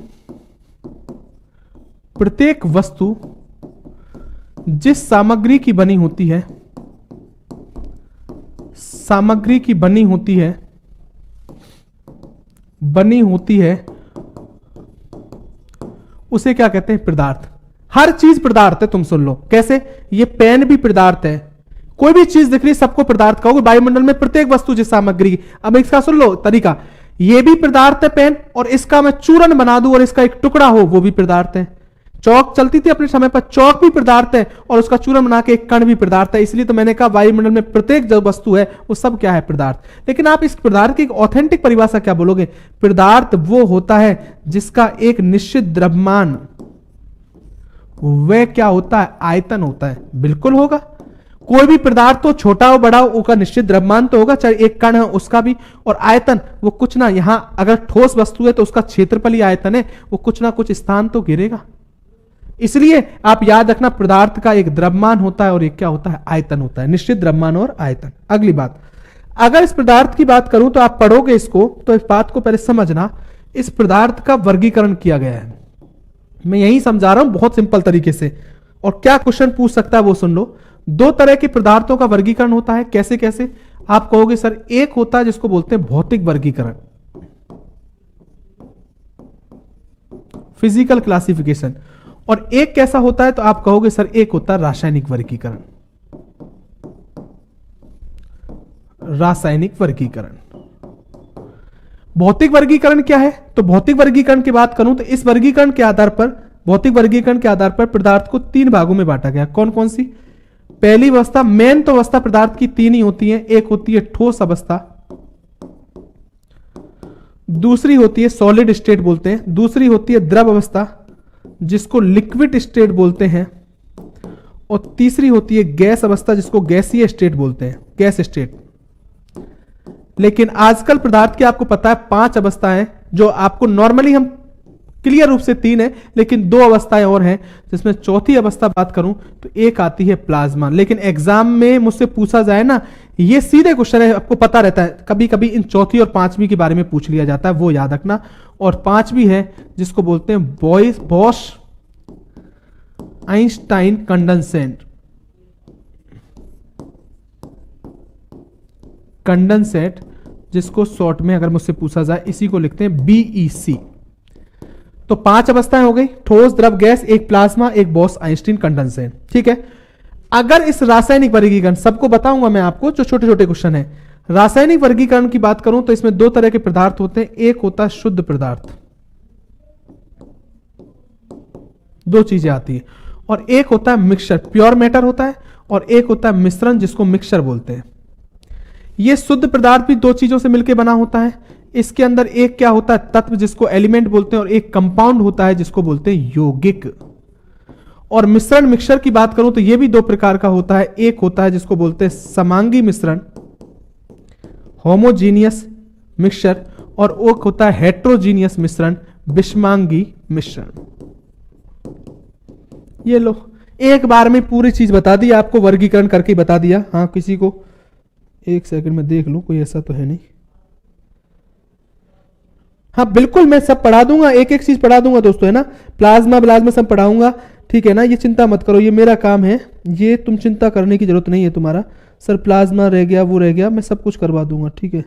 जिस सामग्री की बनी होती है, उसे क्या कहते हैं? पदार्थ। हर चीज पदार्थ है, तुम सुन लो कैसे। ये पेन भी पदार्थ है, कोई भी चीज दिख रही सबको पदार्थ कहोगे। वायुमंडल में प्रत्येक वस्तु जिस सामग्री, अब इसका सुन लो तरीका, ये भी पदार्थ है पेन, और इसका मैं चूर्ण बना दूं और इसका एक टुकड़ा हो, वो भी पदार्थ है। चौक चलती थी अपने समय पर, चौक भी पदार्थ है, और उसका चूर्ण बना के एक कण भी पदार्थ है। इसलिए तो मैंने कहा वायुमंडल में प्रत्येक जो वस्तु है वो सब क्या है? पदार्थ। लेकिन आप इस पदार्थ की एक ऑथेंटिक परिभाषा क्या बोलोगे? पदार्थ वो होता है जिसका एक निश्चित द्रव्यमान, वह क्या होता है? आयतन होता है। बिल्कुल होगा, कोई भी पदार्थ तो छोटा हो बड़ा हो, उसका निश्चित द्रव्यमान तो होगा, चाहे एक कण है उसका भी। और आयतन वो कुछ ना, यहां अगर ठोस वस्तु है तो उसका क्षेत्रफल ही आयतन है, वो कुछ ना कुछ स्थान तो घेरेगा। इसलिए आप याद रखना, पदार्थ का एक द्रव्यमान होता है और एक क्या होता है? आयतन होता है, निश्चित द्रव्यमान और आयतन। अगली बात, अगर इस पदार्थ की बात करूं तो आप पढ़ोगे इसको, तो इस बात को पहले समझना, इस पदार्थ का वर्गीकरण किया गया है। मैं यही समझा रहा हूं बहुत सिंपल तरीके से, और क्या क्वेश्चन पूछ सकता है वो सुन लो। 2 तरह के पदार्थों का वर्गीकरण होता है। कैसे कैसे? आप कहोगे सर एक होता है जिसको बोलते हैं भौतिक वर्गीकरण, फिजिकल क्लासिफिकेशन, और एक कैसा होता है? तो आप कहोगे सर एक होता है रासायनिक वर्गीकरण। रासायनिक वर्गीकरण। भौतिक वर्गीकरण क्या है? तो भौतिक वर्गीकरण की बात करूं तो इस वर्गीकरण के आधार पर, भौतिक वर्गीकरण के आधार पर पदार्थ को 3 भागों में बांटा गया। कौन कौन सी? पहली अवस्था, मेन तो अवस्था पदार्थ की 3 ही होती है। एक होती है ठोस अवस्था, दूसरी होती है सॉलिड स्टेट बोलते हैं, दूसरी होती है द्रव अवस्था जिसको लिक्विड स्टेट बोलते हैं, और तीसरी होती है गैस अवस्था जिसको गैसीय स्टेट बोलते हैं, गैस स्टेट। लेकिन आजकल पदार्थ की आपको पता है 5 अवस्था है जो आपको नॉर्मली हम क्लियर रूप से 3 है, लेकिन 2 अवस्थाएं और हैं, जिसमें चौथी अवस्था बात करूं तो एक आती है प्लाज्मा। लेकिन एग्जाम में मुझसे पूछा जाए ना, ये सीधे क्वेश्चन है, आपको पता रहता है, कभी कभी इन चौथी और पांचवी के बारे में पूछ लिया जाता है, वो याद रखना। और पांचवी है जिसको बोलते हैं बॉश आइंस्टाइन कंडेंसेट, जिसको शॉर्ट में अगर मुझसे पूछा जाए इसी को लिखते हैं बीईसी। तो 5 अवस्थाएं हो गई, ठोस, द्रव, गैस, एक प्लाज्मा, एक बॉस आइंस्टीन कंडेंसेट। ठीक है, अगर इस रासायनिक वर्गीकरण सबको बताऊंगा मैं आपको, जो छोटे छोटे क्वेश्चन है। रासायनिक वर्गीकरण की बात करूं तो इसमें 2 तरह के पदार्थ होते हैं, एक होता है शुद्ध पदार्थ, 2 चीजें आती है, और एक होता है मिक्सचर, प्योर मैटर होता है, और एक होता है मिश्रण, जिसको मिक्सचर बोलते हैं। ये शुद्ध पदार्थ भी 2 चीजों से मिलकर बना होता है। इसके अंदर एक क्या होता है, तत्व, जिसको एलिमेंट बोलते हैं, और एक कंपाउंड होता है जिसको बोलते हैं यौगिक। और मिश्रण, मिक्सचर की बात करूं तो यह भी 2 प्रकार का होता है, एक होता है जिसको बोलते हैं समांगी मिश्रण, होमोजीनियस मिक्सचर, और एक होता है हेट्रोजीनियस मिश्रण, विषमांगी मिश्रण। ये लो, एक बार में पूरी चीज बता दी आपको, वर्गीकरण करके बता दिया। हाँ, किसी को 1 सेकंड में देख लूं, कोई ऐसा तो है नहीं। हाँ बिल्कुल, मैं सब पढ़ा दूंगा, एक एक चीज पढ़ा दूंगा दोस्तों, है ना। प्लाज्मा सब पढ़ाऊंगा, ठीक है ना, ये चिंता मत करो, ये मेरा काम है, ये तुम चिंता करने की जरूरत नहीं है तुम्हारा। सर प्लाज्मा रह गया, वो रह गया, मैं सब कुछ करवा दूंगा, ठीक है।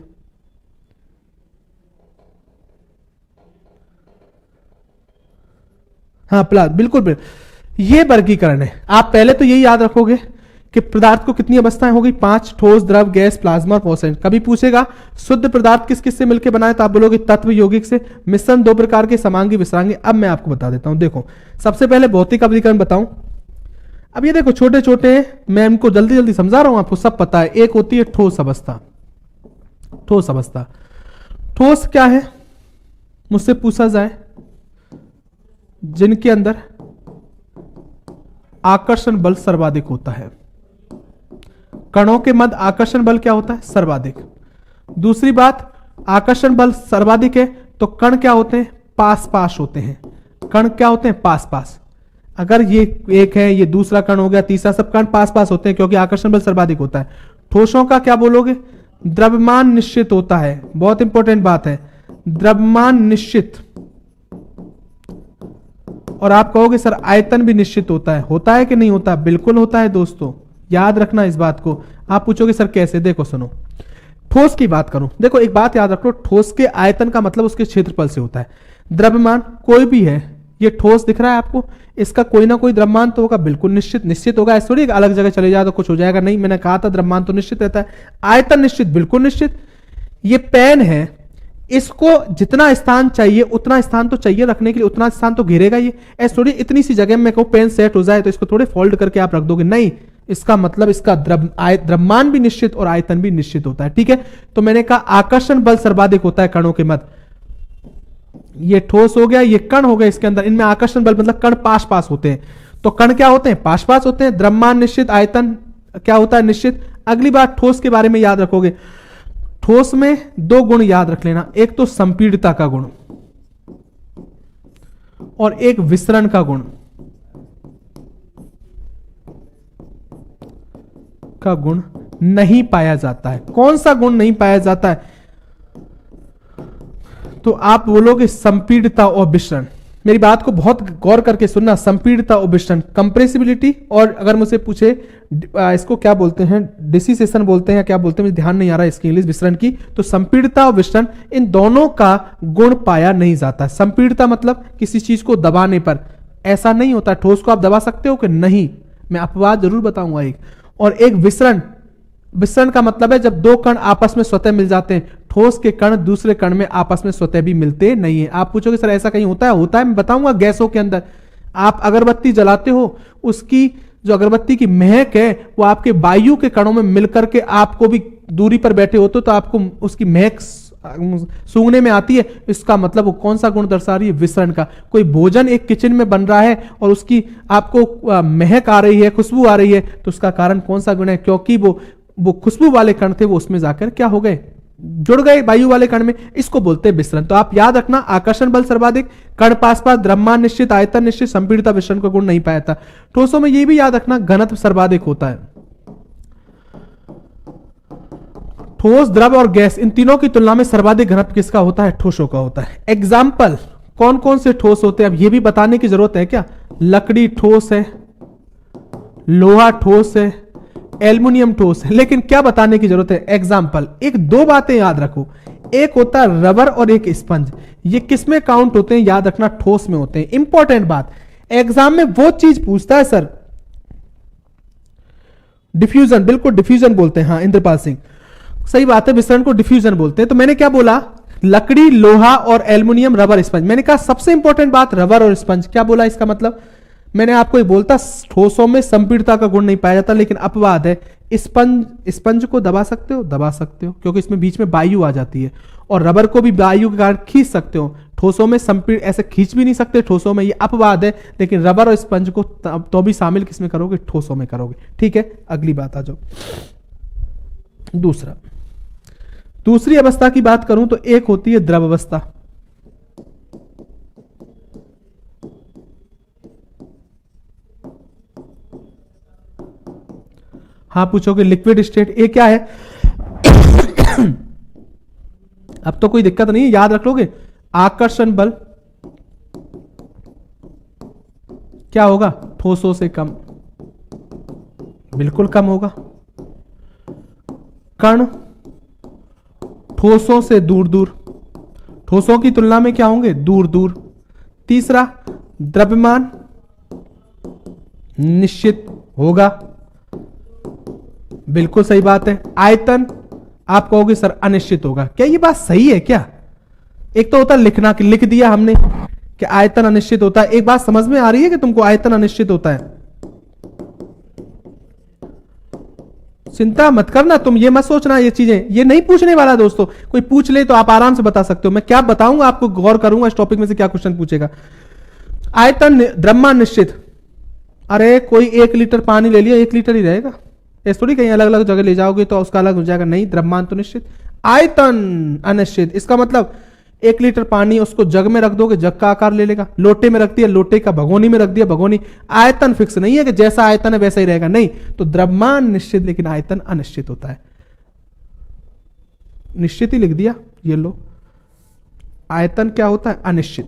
हाँ बिल्कुल, ये वर्गीकरण है। आप पहले तो यही याद रखोगे कि पदार्थ को कितनी अवस्थाएं हो गई, 5, ठोस, द्रव, गैस, प्लाज्मा और बॉस। कभी पूछेगा शुद्ध पदार्थ किस किस से मिलकर बना है, तो आप बोलोगे तत्व, यौगिक से। मिश्रण 2 प्रकार के, समांगी, विषांगी। अब मैं आपको बता देता हूं, देखो सबसे पहले भौतिक वर्गीकरण बताऊं। अब ये देखो छोटे छोटे, मैं इनको जल्दी जल्दी समझा रहा हूं, आपको सब पता है। एक होती है ठोस अवस्था। ठोस अवस्था, ठोस क्या है मुझसे पूछा जाए, जिनके अंदर आकर्षण बल सर्वाधिक होता है। कणों के मध्य आकर्षण बल क्या होता है, सर्वाधिक। दूसरी बात, आकर्षण बल सर्वाधिक है तो कण क्या होते हैं, पास पास होते हैं। कण क्या होते हैं, पास पास। अगर ये एक है, ये दूसरा कण हो गया, तीसरा, सब कण पास पास होते हैं, क्योंकि आकर्षण बल सर्वाधिक होता है। ठोसों का क्या बोलोगे, द्रव्यमान निश्चित होता है, बहुत इंपॉर्टेंट बात है, द्रव्यमान निश्चित। और आप कहोगे सर आयतन भी निश्चित होता है कि नहीं होता, बिल्कुल होता है दोस्तों, याद रखना इस बात को। आप पूछोगे सर कैसे, देखो सुनो, ठोस की बात करूं, देखो एक बात याद रखो, ठोस के आयतन का मतलब उसके क्षेत्रफल से होता है। द्रव्यमान कोई भी है, ये ठोस दिख रहा है आपको, इसका कोई ना कोई द्रव्यमान तो होगा, बिल्कुल निश्चित होगा। ऐसा थोड़ी अलग जगह चले जाए तो कुछ हो जाएगा, नहीं, मैंने कहा था द्रव्यमान तो निश्चित रहता है, आयतन निश्चित, बिल्कुल निश्चित। ये पेन है, इसको जितना स्थान चाहिए उतना स्थान तो चाहिए रखने के लिए, उतना स्थान तो घेरेगा ये। ऐसे थोड़ी इतनी सी जगह में कहूं पेन सेट हो जाए तो इसको थोड़े फोल्ड करके आप रख दोगे, नहीं, इसका मतलब इसका द्रव्यमान भी निश्चित और आयतन भी निश्चित होता है, ठीक है। तो मैंने कहा आकर्षण बल सर्वाधिक होता है कणों के मध्य। ये ठोस हो गया, ये कण हो गया, इसके अंदर इनमें आकर्षण बल मतलब कण पास पास होते हैं, तो कण क्या होते हैं, पास पास होते हैं। द्रव्यमान निश्चित, आयतन क्या होता है, निश्चित। अगली बात, ठोस के बारे में याद रखोगे, ठोस में 2 गुण याद रख लेना, एक तो संपीड़ितता का गुण और एक विसरण का गुण। का गुण नहीं पाया जाता है। कौन सा गुण नहीं पाया जाता है, तो आप बोलोगे संपीड़ितता और विसरण। मेरी बात को बहुत गौर करके सुनना, संपीड़ितता और विसरण, कंप्रेसिबिलिटी, और अगर मुझसे पूछे इसको क्या बोलते हैं, डिसिसेशन बोलते हैं, क्या बोलते हैं, मुझे ध्यान नहीं आ रहा है इसकी इंग्लिश, विसरण की। तो संपीड़ितता और विसरण, इन दोनों का गुण पाया नहीं जाता। संपीड़ितता मतलब किसी चीज को दबाने पर, ऐसा नहीं होता ठोस को आप दबा सकते हो कि नहीं, मैं अपवाद जरूर बताऊंगा एक। और एक विसरण, विसरण का मतलब है जब 2 कण आपस में स्वतः मिल जाते हैं। ठोस के कण दूसरे कण में आपस में स्वतः भी मिलते नहीं है। आप पूछोगे सर ऐसा कहीं होता है, होता है, मैं बताऊंगा। गैसों के अंदर आप अगरबत्ती जलाते हो, उसकी जो अगरबत्ती की महक है वो आपके वायु के कणों में मिलकर के, आपको भी दूरी पर बैठे होते तो आपको उसकी महक सूंघने में आती है। इसका मतलब वो कौन सा गुण दर्शा रही है, विसरण का। कोई भोजन एक किचन में बन रहा है और उसकी आपको महक आ रही है, खुशबू आ रही है, तो उसका कारण कौन सा गुण है, क्योंकि वो खुशबू वाले कण थे, वो उसमें जाकर क्या हो गए, जुड़ गए वायु वाले कण में, इसको बोलते हैं विसरण। तो आप याद रखना, आकर्षण बल सर्वाधिक, कण पास पास, द्रव्यमान निश्चित, आयतन निश्चित, संपीड़ितता विसरण का गुण नहीं पाया था। ठोसों में ये भी याद रखना, घनत्व सर्वाधिक होता है। ठोस, द्रव और गैस, इन तीनों की तुलना में सर्वाधिक घनत्व किसका होता है? ठोसों का होता है। एग्जाम्पल, कौन कौन से ठोस होते हैं? अब ये भी बताने की जरूरत है क्या? लकड़ी ठोस है, लोहा ठोस है, एल्युमिनियम ठोस है, लेकिन क्या बताने की जरूरत है? एग्जाम्पल। एक दो बातें याद रखो, एक होता है रबर और एक स्पंज। ये किस में काउंट होते हैं? याद रखना, ठोस में होते हैं। इंपॉर्टेंट बात, एग्जाम में वो चीज पूछता है सर, डिफ्यूजन, बिल्कुल डिफ्यूजन बोलते हैं। हाँ इंद्रपाल सिंह, सही बात है, विसरण को डिफ्यूजन बोलते हैं। तो मैंने क्या बोला? लकड़ी, लोहा और एल्युमिनियम, रबर, स्पंज। मैंने कहा सबसे इंपॉर्टेंट बात रबर और स्पंज। क्या बोला इसका मतलब? मैंने आपको ये बोलता ठोसों में संपीड़ितता का गुण नहीं पाया जाता, लेकिन अपवाद है। स्पंज को दबा सकते हो, दबा सकते हो, क्योंकि इसमें बीच में वायु आ जाती है। और रबर को भी वायु के कारण खींच सकते हो। ठोसों में संपीड़ ऐसे खींच भी नहीं सकते ठोसों में, ये अपवाद है। लेकिन रबर और स्पंज को तो भी शामिल किसमें करोगे? ठोसों में करोगे। ठीक है, अगली बात आ जाओ। दूसरी अवस्था की बात करूं तो एक होती है द्रव अवस्था। हाँ पूछोगे लिक्विड स्टेट, ये क्या है? अब तो कोई दिक्कत नहीं है, याद रख लोगे। आकर्षण बल क्या होगा? ठोसों से कम, बिल्कुल कम होगा। कण ठोसों से दूर दूर, ठोसों की तुलना में क्या होंगे? दूर दूर। तीसरा, द्रव्यमान निश्चित होगा, बिल्कुल सही बात है। आयतन आप कहोगे सर अनिश्चित होगा, क्या ये बात सही है क्या? एक तो होता है लिखना कि लिख दिया हमने कि आयतन अनिश्चित होता है। एक बात समझ में आ रही है कि तुमको आयतन अनिश्चित होता है? चिंता मत करना, तुम ये मत सोचना ये चीजें, ये नहीं पूछने वाला दोस्तों। कोई पूछ ले तो आप आराम से बता सकते हो। मैं क्या बताऊंगा आपको, गौर करूंगा इस टॉपिक में से क्या क्वेश्चन पूछेगा। आयतन, द्रव्यमान निश्चित। अरे कोई 1 लीटर पानी ले लिया, 1 लीटर ही रहेगा। ऐसे थोड़ी कहीं अलग अलग जगह ले जाओगे तो उसका अलग हो जाएगा, नहीं। द्रव्यमान तो निश्चित, आयतन अनिश्चित। इसका मतलब 1 लीटर पानी उसको जग में रख दोगे, जग का आकार ले लेगा। लोटे में रख दिया, लोटे का। भगोनी में रख दिया, भगोनी। आयतन फिक्स नहीं है कि जैसा आयतन है वैसा ही रहेगा, नहीं। तो द्रव्यमान निश्चित, लेकिन आयतन अनिश्चित होता है। निश्चित ही लिख दिया, ये लो। आयतन क्या होता है? अनिश्चित।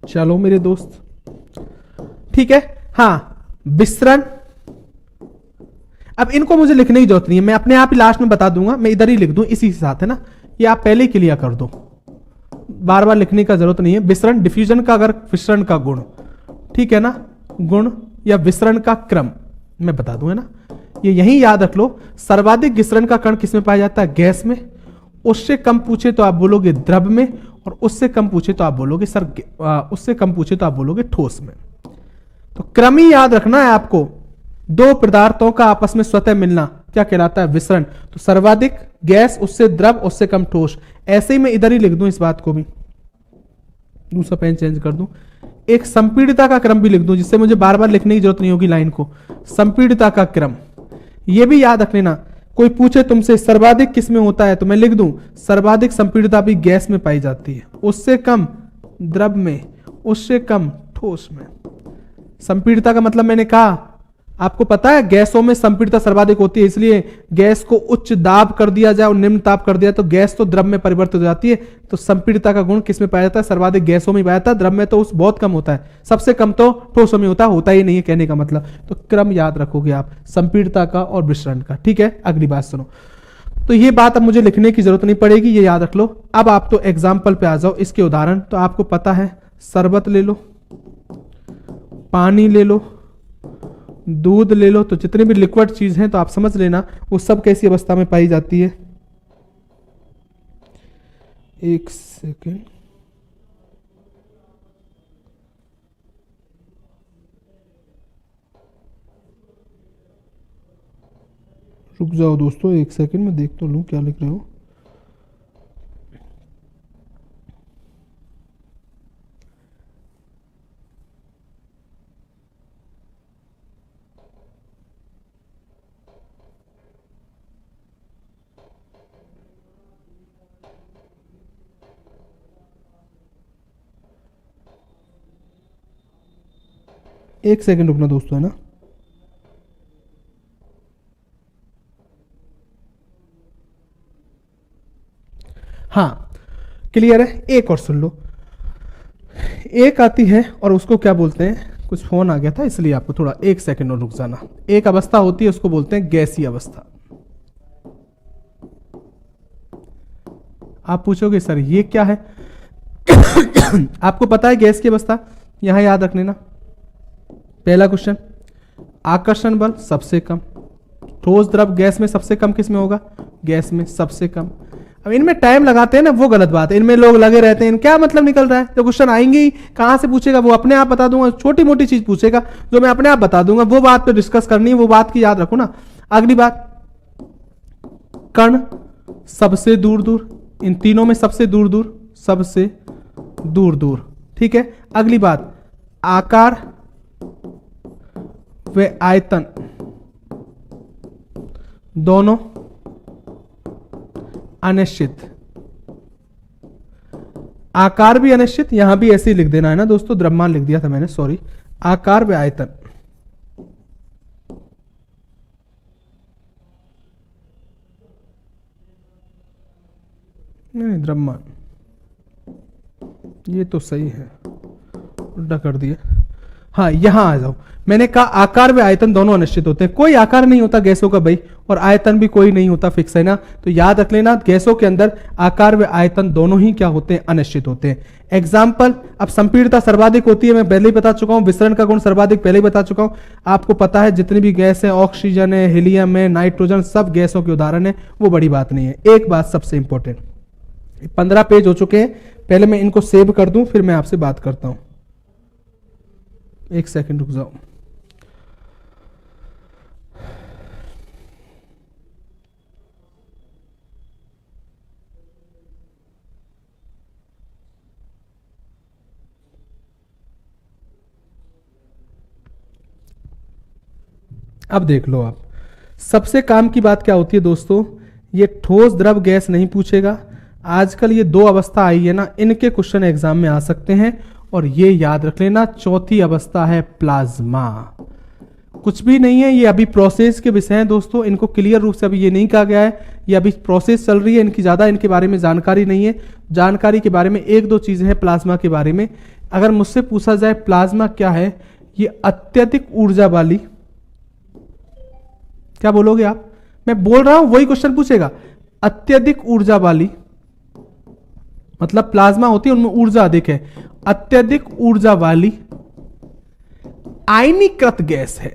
चलो मेरे दोस्त, ठीक है। हाँ, विसरण, अब इनको मुझे लिखने की जरूरत नहीं है, मैं अपने आप ही लास्ट में बता दूंगा। मैं इधर ही लिख दूं इसी के साथ, है ना। ये आप पहले ही क्लियर कर दो, बार बार लिखने का जरूरत नहीं है। विसरण, डिफ्यूजन का अगर विसरण का गुण, ठीक है ना, गुण या विसरण का क्रम मैं बता दूं, है ना। ये यही याद रख लो। सर्वाधिक विसरण का कण किसमें पाया जाता है? गैस में। उससे कम पूछे तो आप बोलोगे द्रव में, और उससे कम पूछे तो आप बोलोगे सर, उससे कम पूछे तो आप बोलोगे ठोस में। तो क्रम ही याद रखना है आपको। दो पदार्थों का आपस में स्वतः मिलना क्या कहलाता है? विसरण। तो सर्वाधिक गैस, उससे द्रव, उससे कम ठोस। ऐसे ही मैं इधर ही लिख दूं इस बात को भी, दूसरा पेन चेंज कर दूं। एक संपीड़ितता का क्रम भी लिख दूं, जिससे मुझे बार बार लिखने की जरूरत नहीं होगी लाइन को। संपीड़ितता का क्रम, यह भी याद रख लेना। कोई पूछे तुमसे सर्वाधिक किस में होता है, तो मैं लिख दूं सर्वाधिक संपीड़ितता भी गैस में पाई जाती है, उससे कम द्रव में, उससे कम ठोस में। संपीड़ितता का मतलब मैंने कहा आपको पता है, गैसों में संपीड़ितता सर्वाधिक होती है। इसलिए गैस को उच्च दाब कर दिया जाए और निम्न ताप कर दिया तो गैस तो द्रव में परिवर्तित हो जाती है। तो संपीड़ितता का गुण किस में पाया जाता है? सर्वाधिक गैसों में पाया जाता है, द्रव में तो उस बहुत कम होता है। सबसे कम तो ठोसों में होता ही नहीं है, कहने का मतलब। तो क्रम याद रखोगे आप संपीड़ितता का और विसरण का, ठीक है। अगली बात सुनो। तो ये बात अब मुझे लिखने की जरूरत नहीं पड़ेगी, ये याद रख लो। अब आप तो एग्जाम्पल पे आ जाओ। इसके उदाहरण तो आपको पता है, शरबत ले लो, पानी ले लो, दूध ले लो। तो जितने भी लिक्विड चीज हैं तो आप समझ लेना वो सब कैसी अवस्था में पाई जाती है। एक सेकेंड, रुक जाओ दोस्तों, एक सेकेंड में देख तो लूं क्या लिख रहे हो। एक सेकंड रुकना दोस्तों, है ना। हाँ क्लियर है। एक और सुन लो। एक आती है और उसको क्या बोलते हैं, कुछ फोन आ गया था इसलिए आपको थोड़ा एक सेकंड और रुक जाना। एक अवस्था होती है उसको बोलते हैं गैसीय अवस्था। आप पूछोगे सर ये क्या है? आपको पता है गैस की अवस्था, यहां याद रख लेना। पहला क्वेश्चन, आकर्षण बल सबसे कम। ठोस द्रव गैस में सबसे कम किस में होगा? गैस में सबसे कम। अब इनमें टाइम लगाते हैं ना, वो गलत बात है। इनमें लोग लगे रहते हैं, क्या मतलब निकल रहा है? तो क्वेश्चन आएंगे ही, कहां से पूछेगा वो अपने आप बता दूंगा। छोटी मोटी चीज पूछेगा जो मैं अपने आप बता दूंगा, वो बात पे डिस्कस करनी है, वो बात की याद रखो ना। अगली बात, कण सबसे दूर दूर, इन तीनों में सबसे दूर दूर, सबसे दूर दूर, ठीक है। अगली बात, आकार व आयतन दोनों अनिश्चित। आकार भी अनिश्चित, यहां भी ऐसे ही लिख देना है ना दोस्तों, द्रव्यमान लिख दिया था मैंने, सॉरी। आकार व आयतन, नहीं द्रव्यमान, ये तो सही है, उल्टा कर दिया। हाँ यहां आ जाओ। मैंने कहा आकार व आयतन दोनों अनिश्चित होते हैं। कोई आकार नहीं होता गैसों का भाई, और आयतन भी कोई नहीं होता फिक्स, है ना। तो याद रख लेना, गैसों के अंदर आकार व आयतन दोनों ही क्या होते हैं? अनिश्चित होते हैं। एग्जाम्पल, अब संपीड़ितता सर्वाधिक होती है, मैं पहले ही बता चुका हूं। विसरण का गुण सर्वाधिक पहले ही बता चुका हूं। आपको पता है जितनी भी गैस है, ऑक्सीजन है, हीलियम है, नाइट्रोजन, सब गैसों के उदाहरण है, वो बड़ी बात नहीं है। एक बात सबसे इंपॉर्टेंट, 15 पेज हो चुके हैं, पहले मैं इनको सेव कर दूं, फिर मैं आपसे बात करता हूं। एक सेकंड रुक जाओ। अब देख लो आप, सबसे काम की बात क्या होती है दोस्तों, ये ठोस द्रव गैस नहीं पूछेगा। आजकल ये दो अवस्था आई है ना, इनके क्वेश्चन एग्जाम में आ सकते हैं, और ये याद रख लेना। चौथी अवस्था है प्लाज्मा। कुछ भी नहीं है, ये अभी प्रोसेस के विषय हैं दोस्तों, इनको क्लियर रूप से अभी ये नहीं कहा गया है, ये अभी प्रोसेस चल रही है, इनकी ज्यादा इनके बारे में जानकारी नहीं है। जानकारी के बारे में एक दो चीजें हैं प्लाज्मा के बारे में। अगर मुझसे पूछा जाए प्लाज्मा क्या है, ये अत्यधिक ऊर्जा वाली, क्या बोलोगे आप? मैं बोल रहा हूं वही क्वेश्चन पूछेगा। अत्यधिक ऊर्जा वाली, मतलब प्लाज्मा होती है उनमें ऊर्जा अधिक है, अत्यधिक ऊर्जा वाली आयनीकृत गैस है।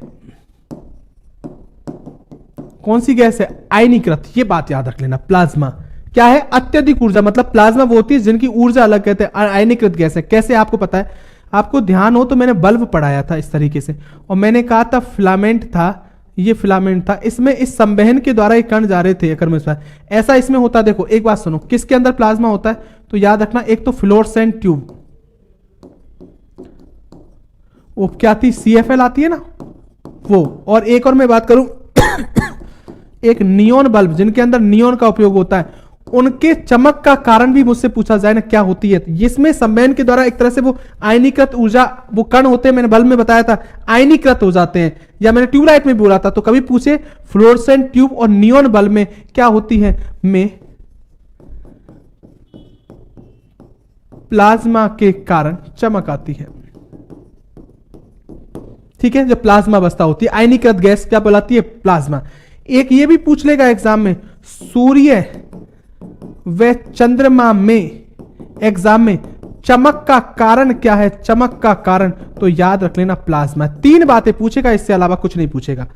कौन सी गैस है? आयनीकृत। ये बात याद रख लेना। प्लाज्मा क्या है? अत्यधिक ऊर्जा, मतलब प्लाज्मा वो होती है जिनकी ऊर्जा अलग कहते हैं, आयनीकृत गैस है। कैसे आपको पता है? आपको ध्यान हो तो मैंने बल्ब पढ़ाया था इस तरीके से, और मैंने कहा था फिलामेंट था, ये फिलामेंट था, इसमें इस संवहन के द्वारा एक कण जा रहे थे अगर मैं ऐसा इसमें होता। देखो एक बात सुनो, किसके अंदर प्लाज्मा होता है? तो याद रखना, एक तो फ्लोरेसेंट ट्यूब, वो क्या थी, CFL आती है ना वो, और एक और मैं बात करूं एक नियॉन बल्ब, जिनके अंदर नियॉन का उपयोग होता है, उनके चमक का कारण भी मुझसे पूछा जाए ना क्या होती है, इसमें संवहन के द्वारा एक तरह से वो आयनीकृत ऊर्जा, वो कण होते हैं, मैंने बल्ब में बताया था आयनीकृत हो जाते हैं, या मैंने ट्यूबलाइट में बोला था। तो कभी पूछे फ्लोरेसेंट ट्यूब और नियॉन बल्ब में क्या होती है, में प्लाज्मा के कारण चमक आती है। ठीक है, जब प्लाज्मा अवस्था होती है, आयनीकृत गैस क्या बुलाती है? प्लाज्मा। एक ये भी पूछ लेगा एग्जाम में, सूर्य व चंद्रमा में, एग्जाम में चमक का कारण क्या है? चमक का कारण तो याद रख लेना प्लाज्मा। 3 बातें पूछेगा, इससे अलावा कुछ नहीं पूछेगा।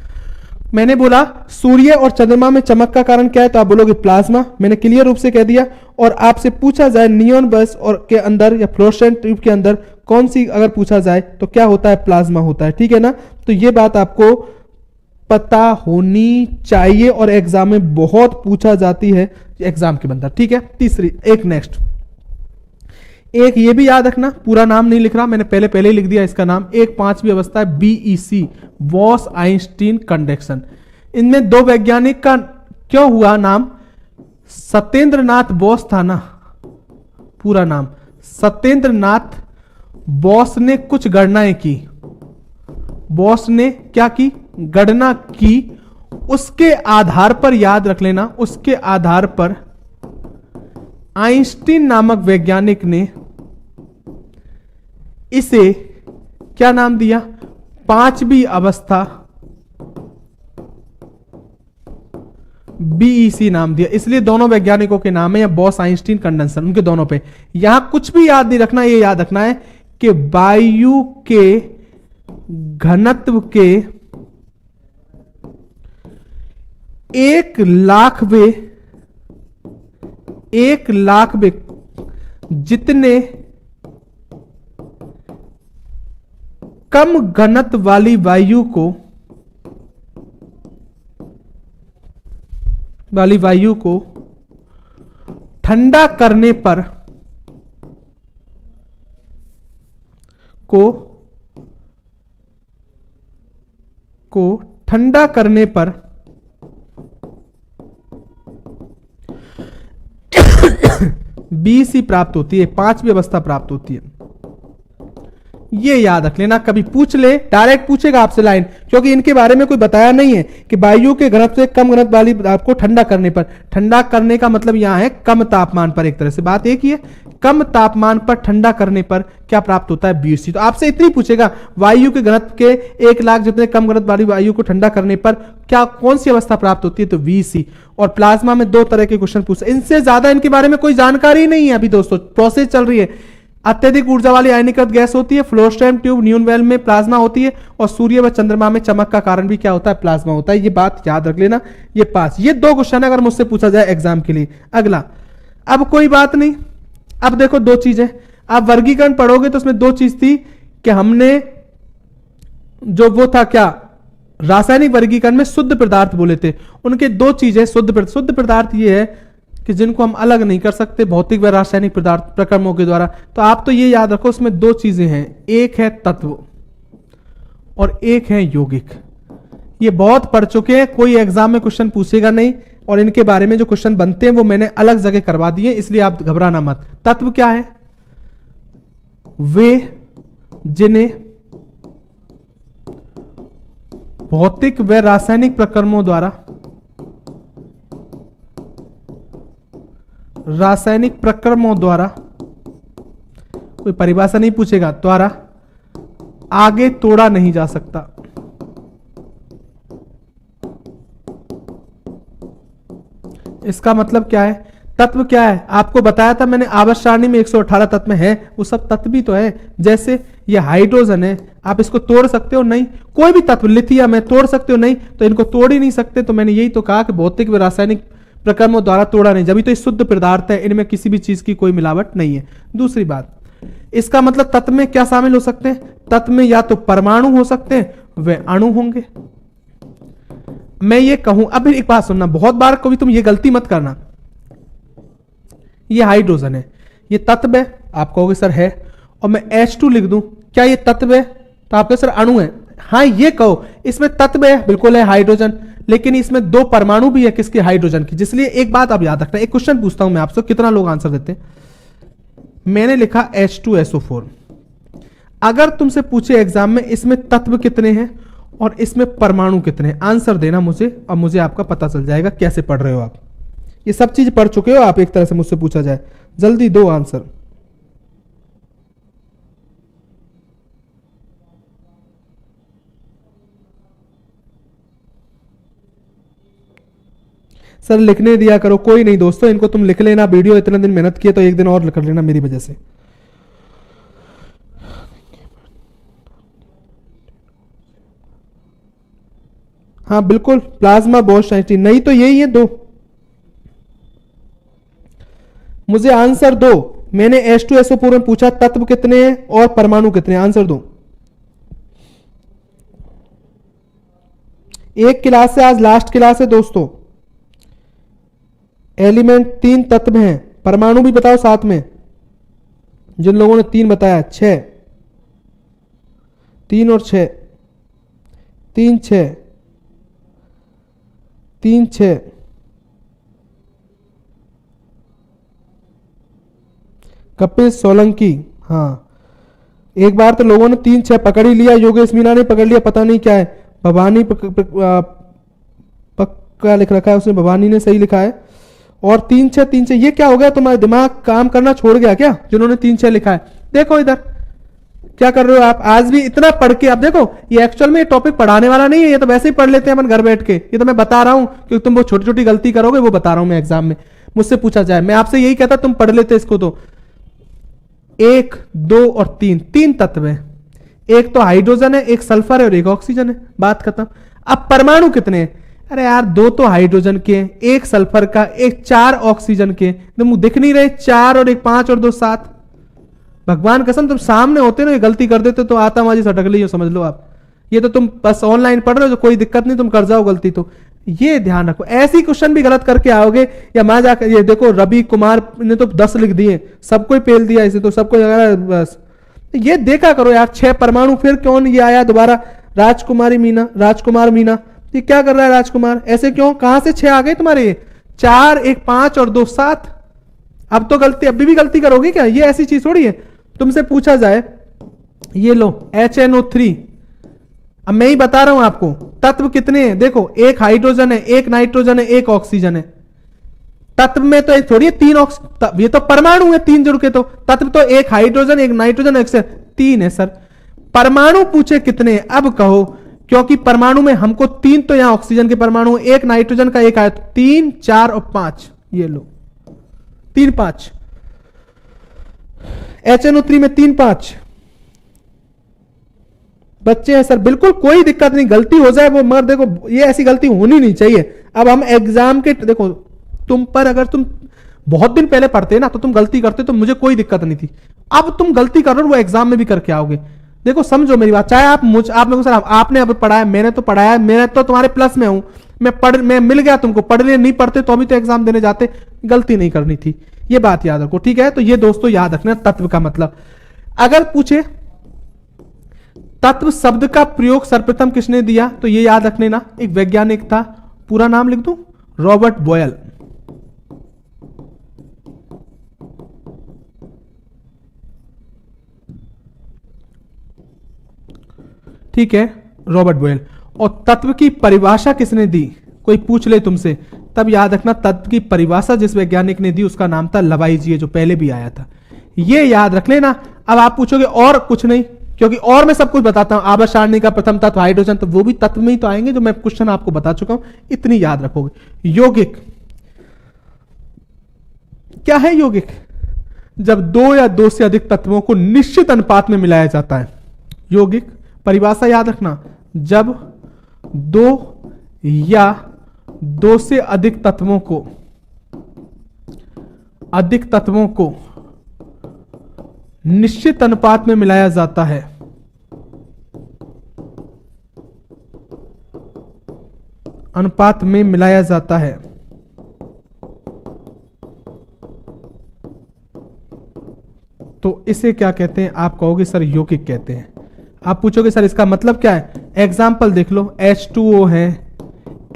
मैंने बोला सूर्य और चंद्रमा में चमक का कारण क्या है, तो आप बोलोगे प्लाज्मा, मैंने क्लियर रूप से कह दिया। और आपसे पूछा जाए नियॉन बल्ब और के अंदर या फ्लोरेसेंट ट्यूब के अंदर कौन सी अगर पूछा जाए तो क्या होता है? प्लाज्मा होता है। ठीक है ना, तो ये बात आपको पता होनी चाहिए, और एग्जाम में बहुत पूछा जाती है एग्जाम के अंदर। ठीक है, तीसरी एक नेक्स्ट, एक ये भी याद रखना, पूरा नाम नहीं लिख रहा मैंने, पहले ही लिख दिया इसका नाम। एक 5वीं अवस्था है BEC, बॉस आइंस्टीन कंडक्शन। इनमें 2 वैज्ञानिक का क्यों हुआ नाम? सत्येंद्रनाथ बोस था ना, पूरा नाम सत्येंद्रनाथ बोस ने कुछ गणनाएं की, बॉस ने क्या की, गणना की, उसके आधार पर याद रख लेना, उसके आधार पर आइंस्टीन नामक वैज्ञानिक ने इसे क्या नाम दिया, पांचवी अवस्था, बीईसी नाम दिया। इसलिए दोनों वैज्ञानिकों के नाम है, या बॉस, आइंस्टीन, कंडेंसर, उनके दोनों पे। यहां कुछ भी याद नहीं रखना, ये याद रखना है कि वायु के घनत्व के 1,00,000वें जितने कम घनत्व वाली वायु को ठंडा करने पर ठंडा करने पर बीसी प्राप्त होती है, पांचवी अवस्था प्राप्त होती है। ये याद रख लेना, कभी पूछ ले, डायरेक्ट पूछेगा आपसे लाइन, क्योंकि इनके बारे में कोई बताया नहीं है कि वायु के घनत्व से कम घनत्व वाली आपको ठंडा करने पर, ठंडा करने का मतलब यहां है कम तापमान पर, एक तरह से बात एक ही है, कम तापमान पर ठंडा करने पर क्या प्राप्त होता है, बीसी। तो आपसे इतनी पूछेगा, वायु के घनत्व के 1,00,000 जितने कम घनत्व वाली वायु को ठंडा करने पर क्या कौन सी अवस्था प्राप्त होती है, तो वीसी। और प्लाज्मा में 2 तरह के क्वेश्चन पूछे, इनसे ज्यादा इनके बारे में कोई जानकारी नहीं है अभी दोस्तों, प्रोसेस चल रही है। अत्यधिक ऊर्जा वाली आयनीकृत गैस होती है, फ्लोस्ट्रैम ट्यूब, न्यून वेल में प्लाज्मा होती है, और सूर्य व चंद्रमा में चमक का कारण भी क्या होता है, प्लाज्मा होता है। ये बात याद रख लेना, ये पास, ये 2 क्वेश्चन अगर मुझसे पूछा जाए एग्जाम के लिए। अगला, अब कोई बात नहीं, अब देखो 2 चीजें, आप वर्गीकरण पढ़ोगे तो उसमें 2 चीज थी कि हमने जो वो था क्या, रासायनिक वर्गीकरण में शुद्ध पदार्थ बोले थे, उनके 2 चीजें, शुद्ध पदार्थ ये है कि जिनको हम अलग नहीं कर सकते भौतिक व रासायनिक पदार्थ प्रक्रमों के द्वारा। तो आप तो ये याद रखो, उसमें 2 चीजें हैं, एक है तत्व और एक है यौगिक। ये बहुत पढ़ चुके हैं, कोई एग्जाम में क्वेश्चन पूछेगा नहीं, और इनके बारे में जो क्वेश्चन बनते हैं वो मैंने अलग जगह करवा दिए, इसलिए आप घबराना मत। तत्व क्या है, वे जिन्हें भौतिक व रासायनिक प्रक्रमों द्वारा कोई परिभाषा नहीं पूछेगा, द्वारा आगे तोड़ा नहीं जा सकता। इसका मतलब क्या है, तत्व क्या है, आपको बताया था मैंने, आवर्त सारणी में 118 तत्व हैं, वो सब तत्व भी तो है। जैसे ये हाइड्रोजन है, आप इसको तोड़ सकते हो नहीं, कोई भी तत्व, लिथियम है, तोड़ सकते हो नहीं, तो इनको तोड़ ही नहीं सकते। तो मैंने यही तो कहा कि भौतिक व रासायनिक प्रक्रमों द्वारा तोड़ा नहीं, जब तो ये शुद्ध पदार्थ है, इनमें किसी भी चीज की कोई मिलावट नहीं है। दूसरी बात, इसका मतलब तत्व में क्या शामिल हो सकते हैं, तत्व में या तो परमाणु हो सकते हैं, वे अणु होंगे। मैं ये कहूं, अब एक बात सुनना, बहुत बार कभी तुम ये गलती मत करना, ये हाइड्रोजन है, ये तत्व है, आप कहोगे सर है, और मैं H2 लिख दूं, क्या ये तत्व है, तो आप कहोगे सर अणु है। हाँ ये कहो, इसमें तत्व है, बिल्कुल है हाइड्रोजन, लेकिन इसमें 2 परमाणु भी है, किसके, हाइड्रोजन की। जिसलिए एक बात आप याद रखना, एक क्वेश्चन पूछता हूं मैं आपसे, कितना लोग आंसर देते हैं। मैंने लिखा H2SO4, अगर तुमसे पूछे एग्जाम में इसमें तत्व कितने हैं और इसमें परमाणु कितने हैं, आंसर देना मुझे, और मुझे आपका पता चल जाएगा कैसे पढ़ रहे हो आप। ये सब चीज पढ़ चुके हो आप, एक तरह से मुझसे पूछा जाए, जल्दी दो आंसर। सर लिखने दिया करो, कोई नहीं दोस्तों, इनको तुम लिख लेना, वीडियो इतने दिन मेहनत किए तो एक दिन और कर लेना मेरी वजह से। हाँ बिल्कुल, प्लाज्मा, बोस, आइंस्टीन, नहीं तो यही है 2। मुझे आंसर दो, मैंने H2SO4 में पूछा तत्व कितने हैं और परमाणु कितने हैं, आंसर दो। एक क्लास से आज लास्ट क्लास है दोस्तों। एलिमेंट 3 तत्व हैं, परमाणु भी बताओ साथ में, जिन लोगों ने 3 बताया, 6, 3 और 6, 3 6, 3 6, कपिल सोलंकी, हाँ एक बार तो लोगों ने 3 6 पकड़ ही लिया, योगेश मीना ने पकड़ लिया, पता नहीं क्या है, भवानी पक्का लिख रखा है उसने, भवानी ने सही लिखा है। और 3 6 3 6, ये क्या हो गया, तुम्हारा दिमाग काम करना छोड़ गया क्या जिन्होंने 3 6 लिखा है? देखो इधर क्या कर रहे हो आप, आज भी इतना पढ़ के। आप देखो ये एक्चुअल में ये टॉपिक पढ़ाने वाला नहीं है, ये तो वैसे ही पढ़ लेते हैं अपन घर बैठ के। ये तो मैं बता रहा हूं क्योंकि तुम वो छोटी छोटी गलती करोगे, वो बता रहा हूं मैं एग्जाम में मुझसे पूछा जाए। मैं आपसे यही कहता तुम पढ़ लेते इसको। तो 1 2 और 3 3 तत्व है, एक तो हाइड्रोजन है, एक सल्फर है और एक ऑक्सीजन है, बात खत्म। अब परमाणु कितने हैं? अरे यार 2 तो हाइड्रोजन के, एक सल्फर का, एक 4 ऑक्सीजन के। तुम दिख नहीं रहे, 4 और 1 5 और 2 7। भगवान कसम तुम सामने होते ना ये गलती कर देते तो आतामाजी सटक ली हो, समझ लो आप। ये तो तुम बस ऑनलाइन पढ़ रहे हो तो कोई दिक्कत नहीं, तुम कर जाओ गलती। तो ये ध्यान रखो, ऐसी क्वेश्चन भी गलत करके आओगे या मां जाकर, ये देखो रवि कुमार ने तो 10 लिख दिए, सबको पेल दिया इसे, तो सबको बस ये देखा करो यार। 6 परमाणु, फिर क्यों ये आया दोबारा राजकुमार मीना, ये क्या कर रहा है राजकुमार, ऐसे क्यों, कहां से 6 आ गए तुम्हारे? 4 1 5 और 2 7। अब तो गलती, अभी भी गलती करोगे क्या? ये ऐसी चीज थोड़ी है। तुमसे पूछा जाए ये लो HNO3, अब मैं ही बता रहा हूं आपको तत्व कितने हैं। देखो एक हाइड्रोजन है, एक नाइट्रोजन है, एक ऑक्सीजन है। तत्व में तो थोड़ी 3 ये तो परमाणु है, 3 जुड़ के। तो तत्व तो एक हाइड्रोजन, एक नाइट्रोजन, एक से 3 है सर। परमाणु पूछे कितने हैं, अब कहो, क्योंकि परमाणु में हमको 3 तो यहां ऑक्सीजन के परमाणु, एक नाइट्रोजन का, एक आया, 3 4 और 5। ये लो 3 5, HNO3 में 3 5 बच्चे हैं सर, बिल्कुल कोई दिक्कत नहीं, गलती हो जाए वो, मगर देखो ये ऐसी गलती होनी नहीं चाहिए। अब हम एग्जाम के, देखो तुम पर अगर तुम बहुत दिन पहले पढ़ते ना तो तुम गलती करते तो मुझे कोई दिक्कत नहीं थी। अब तुम गलती कर रहे हो, वो एग्जाम में भी करके आओगे। देखो समझो मेरी बात, चाहे आप मेरे को सर आपने अब पढ़ाया, मैंने तो पढ़ाया, मैं तो तुम्हारे प्लस में हूं, मैं मिल गया तुमको, पढ़ लिए नहीं पढ़ते तो अभी तो एग्जाम देने जाते, गलती नहीं करनी थी, ये बात याद रखो, ठीक है। तो ये दोस्तों याद रखना तत्व का मतलब। अगर पूछे तत्व शब्द का प्रयोग सर्वप्रथम किसने दिया, तो ये याद रख लेना, एक वैज्ञानिक था, पूरा नाम लिख दूं, रॉबर्ट बॉयल। ठीक है, रॉबर्ट बॉयल। और तत्व की परिभाषा किसने दी, कोई पूछ ले तुमसे, तब याद रखना तत्व की परिभाषा जिस वैज्ञानिक ने दी उसका नाम था लवाइजिए, जो पहले भी आया था, ये याद रख लेना। अब आप पूछोगे और कुछ नहीं, क्योंकि और मैं सब कुछ बताता हूं, आवर्त सारणी का प्रथम तत्व हाइड्रोजन, तो वो भी तत्व में ही तो आएंगे जो मैं क्वेश्चन आपको बता चुका हूं, इतनी याद रखोगे। यौगिक क्या है? यौगिक जब 2 या 2 से अधिक तत्वों को निश्चित अनुपात में मिलाया जाता है। यौगिक परिभाषा याद रखना, जब 2 या 2 से अधिक तत्वों को निश्चित अनुपात में मिलाया जाता है, अनुपात में मिलाया जाता है, तो इसे क्या कहते हैं? आप कहोगे सर यौगिक कहते हैं। आप पूछोगे सर इसका मतलब क्या है? एग्जाम्पल देख लो, H2O है,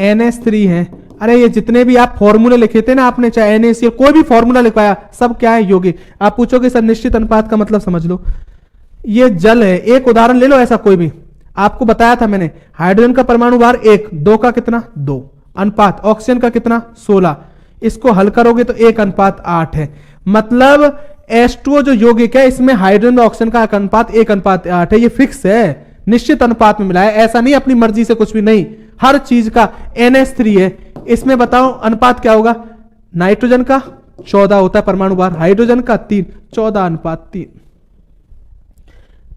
NH3 है, अरे ये जितने भी आप फॉर्मूले लिखे थे ना आपने, चाहे NaCl कोई भी फॉर्मूला लिखवाया, सब क्या है? यौगिक। आप पूछोगे सर निश्चित अनुपात का मतलब समझ लो, ये जल है, एक उदाहरण ले लो ऐसा कोई भी, आपको बताया था मैंने, हाइड्रोजन का परमाणु भार 1, 2 का कितना 2, अनुपात ऑक्सीजन का कितना 16, इसको हल करोगे तो 1:8 है। मतलब H2O जो यौगिक है इसमें हाइड्रोजन और ऑक्सीजन का अनुपात 1:8 है, ये फिक्स है, निश्चित अनुपात में मिला है, ऐसा नहीं अपनी मर्जी से कुछ भी नहीं, हर चीज का। NH3 है, इसमें बताओ अनुपात क्या होगा? नाइट्रोजन का 14 होता है परमाणु भार, हाइड्रोजन का 3, 14:3।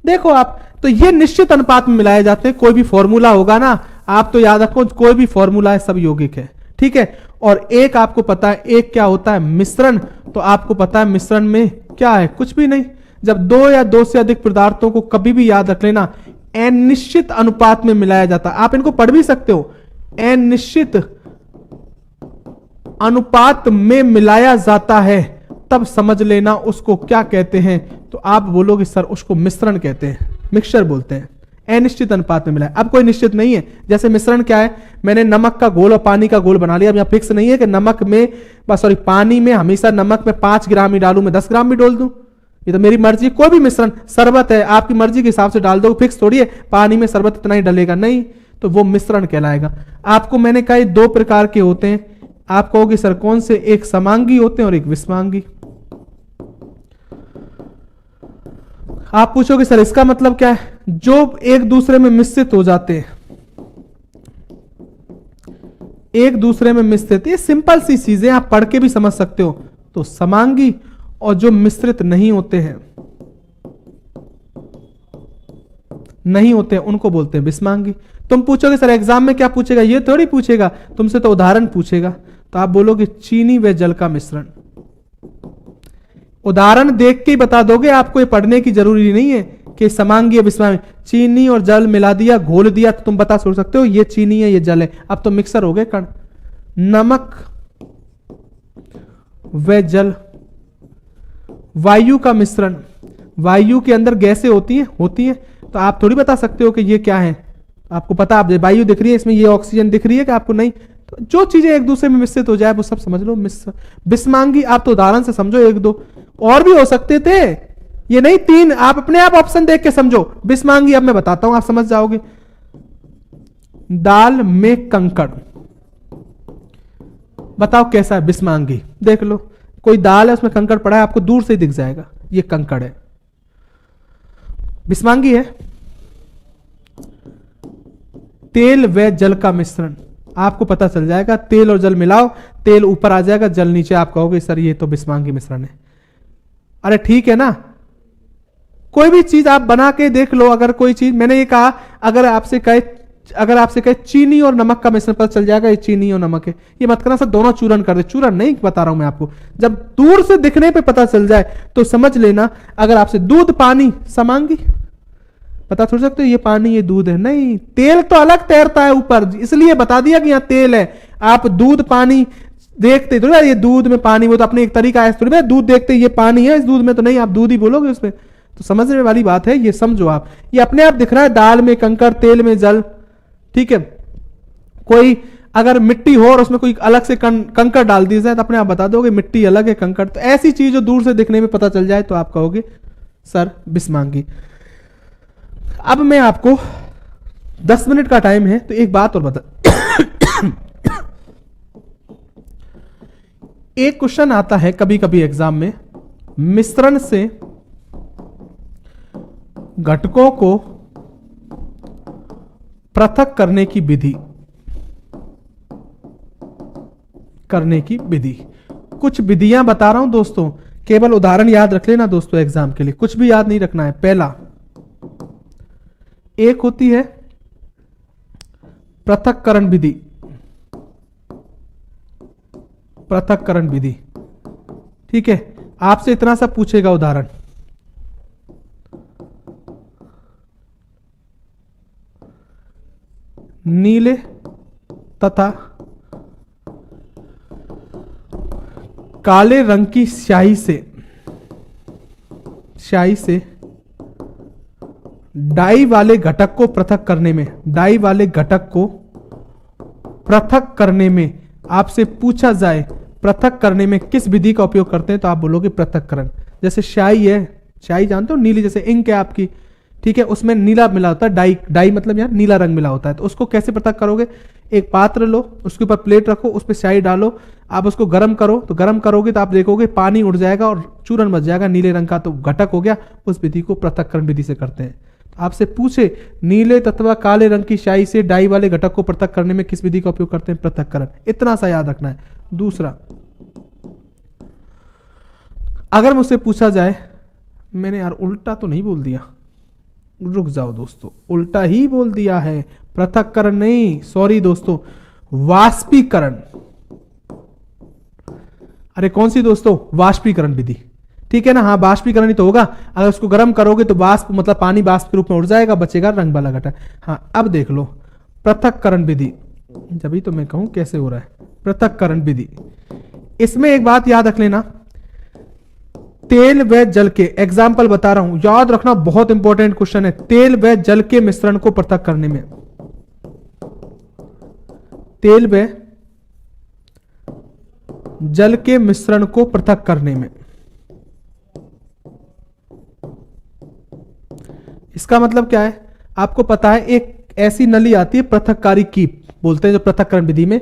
देखो आप, तो ये निश्चित अनुपात में मिलाए जाते हैं। कोई भी फॉर्मूला होगा ना, आप तो याद रखो, कोई भी फॉर्मूला है सब यौगिक है, ठीक है। और एक आपको पता है, एक क्या होता है? मिश्रण। तो आपको पता है मिश्रण में क्या है? कुछ भी नहीं। जब 2 या 2 से अधिक पदार्थों को, कभी भी याद रख लेना, अनिश्चित अनुपात में मिलाया जाता है। आप इनको पढ़ भी सकते हो, अनिश्चित अनुपात में मिलाया जाता है, तब समझ लेना उसको क्या कहते हैं। तो आप बोलोगे सर उसको मिश्रण कहते हैं, मिक्सचर बोलते हैं, अनिश्चित अनुपात में मिलाया। अब कोई निश्चित नहीं है, जैसे मिश्रण क्या है? मैंने नमक का घोल और पानी का घोल बना लिया। अब यहां फिक्स नहीं है कि नमक में, पानी में हमेशा नमक में 5 ग्राम ही डालूं, मैं 10 ग्राम भी डाल दूं, ये तो मेरी मर्जी, कोई भी मिश्रण, शरबत है आपकी मर्जी के हिसाब से डाल दो, फिक्स थोड़ी है पानी में शरबत इतना ही डलेगा, नहीं, तो वो मिश्रण कहलाएगा। आपको मैंने कहा 2 प्रकार के होते हैं, आप कहोगे सर कौन से, एक समांगी होते हैं और एक विषमांगी। आप पूछोगे सर इसका मतलब क्या है, जो एक दूसरे में मिश्रित हो जाते हैं, एक दूसरे में मिश्रित, ये सिंपल सी चीजें आप पढ़ के भी समझ सकते हो, तो समांगी, और जो मिश्रित नहीं होते हैं, नहीं होते हैं उनको बोलते हैं विषमांगी। तुम पूछोगे सर एग्जाम में क्या पूछेगा, ये थोड़ी पूछेगा, तुमसे तो उदाहरण पूछेगा, तो आप बोलोगे चीनी व जल का मिश्रण। उदाहरण देख के ही बता दोगे, आपको ये पढ़ने की जरूरी नहीं है कि समांगी या विषमांगी। चीनी और जल मिला दिया, घोल दिया, तो तुम बता सोच सकते हो ये चीनी है ये जल है, अब तो मिक्सर हो गए कण। नमक व जल, वायु का मिश्रण, वायु के अंदर गैसें होती हैं, तो आप थोड़ी बता सकते हो कि ये क्या है, आपको पता, आप वायु दिख रही है, इसमें ये ऑक्सीजन दिख रही है कि आपको नहीं, तो जो चीजें एक दूसरे में मिश्रित हो जाए वो सब समझ लो विषमांगी। आप तो उदाहरण से समझो, 1-2 और भी हो सकते थे, ये नहीं 3, आप अपने आप ऑप्शन देख के समझो। विषमांगी अब मैं बताता हूं, आप समझ जाओगे। दाल में कंकड़, बताओ कैसा है विषमांगी, देख लो, कोई दाल है उसमें कंकड़ पड़ा है, आपको दूर से ही दिख जाएगा ये कंकड़ है, विषमांगी है। तेल व जल का मिश्रण, आपको पता चल जाएगा, तेल और जल मिलाओ, तेल ऊपर आ जाएगा, जल नीचे, आप कहोगे सर ये तो विषमांगी मिश्रण है। अरे ठीक है ना, कोई भी चीज आप बना के देख लो, अगर कोई चीज, मैंने ये कहा, अगर आपसे कहे चीनी और नमक का मिश्रण, पता चल जाएगा ये चीनी और नमक है। ये मत करना सर दोनों चूरन कर दे, चूरन नहीं बता रहा हूं मैं आपको, जब दूर से दिखने पे पता चल जाए तो समझ लेना। अगर आपसे दूध पानी समांगी, पता छोड़ सकते हो ये पानी ये दूध है, नहीं, तेल तो अलग तैरता है ऊपर, इसलिए बता दिया कि यहां तेल है। आप दूध पानी देखते थोड़ा ये दूध में पानी, वो तो अपने एक तरीका है थोड़ी, दूध देखते ये पानी है इस दूध में, तो नहीं, आप दूध ही बोलोगे उसमें, तो समझने वाली बात है, ये समझो आप। ये अपने आप दिख रहा है, दाल में कंकड़, तेल में जल, ठीक है। कोई अगर मिट्टी हो और उसमें कोई अलग से कंकड़ डाल दिया जाए तो अपने आप बता दोगे मिट्टी अलग है कंकड़, तो ऐसी चीज जो दूर से दिखने में पता चल जाए तो आप कहोगे सर विषमांगी। अब मैं आपको 10 मिनट का टाइम है, तो एक बात और बता एक क्वेश्चन आता है कभी कभी एग्जाम में, मिश्रण से घटकों को पृथक करने की विधि, कुछ विधियां बता रहा हूं दोस्तों, केवल उदाहरण याद रख लेना दोस्तों एग्जाम के लिए, कुछ भी याद नहीं रखना है। पहला, एक होती है पृथक्करण विधि, पृथक्करण विधि, ठीक है। आपसे इतना सा पूछेगा उदाहरण, नीले तथा काले रंग की स्याही से डाई वाले घटक को पृथक करने में, डाई वाले घटक को पृथक करने में आपसे पूछा जाए पृथक करने में किस विधि का उपयोग करते हैं, तो आप बोलोगे पृथक्करण। जैसे स्याही है, स्याही जानते हो नीली, जैसे इंक है आपकी, ठीक है, उसमें नीला मिला होता है, डाई मतलब यार नीला रंग मिला होता है, तो उसको कैसे पृथक करोगे, एक पात्र लो, उसके ऊपर प्लेट रखो, उस पर स्याही डालो, आप उसको गर्म करो, तो गर्म करोगे तो आप देखोगे पानी उड़ जाएगा और चूरन बच जाएगा नीले रंग का, तो घटक हो गया। उस विधि को पृथक्करण विधि से करते हैं। आपसे पूछे नीले तथा काले रंग की स्याही से डाई वाले घटक को पृथक करने में किस विधि का उपयोग करते हैं, पृथक्करण, इतना सा याद रखना है। दूसरा, अगर मुझसे पूछा जाए, मैंने यार उल्टा तो नहीं बोल दिया, रुक जाओ दोस्तों, उल्टा ही बोल दिया है, पृथक्करण नहीं, सॉरी दोस्तों, वाष्पीकरण। अरे कौन सी दोस्तों, वाष्पीकरण विधि, ठीक है ना, हाँ वाष्पीकरण ही तो होगा, अगर उसको गर्म करोगे तो वाष्प मतलब पानी वाष्प के रूप में उड़ जाएगा, बचेगा रंग वाला घटक। हाँ अब देख लो पृथक्करण विधि, जब तो मैं कहूं कैसे हो रहा है पृथक्करण विधि। इसमें एक बात याद रख लेना, तेल व जल के, एग्जाम्पल बता रहा हूं, याद रखना, बहुत इंपॉर्टेंट क्वेश्चन है। तेल व जल के मिश्रण को पृथक करने में, तेल व जल के मिश्रण को पृथक करने में, इसका मतलब क्या है, आपको पता है एक ऐसी नली आती है पृथककारी कीप बोलते हैं जो पृथक्करण विधि में,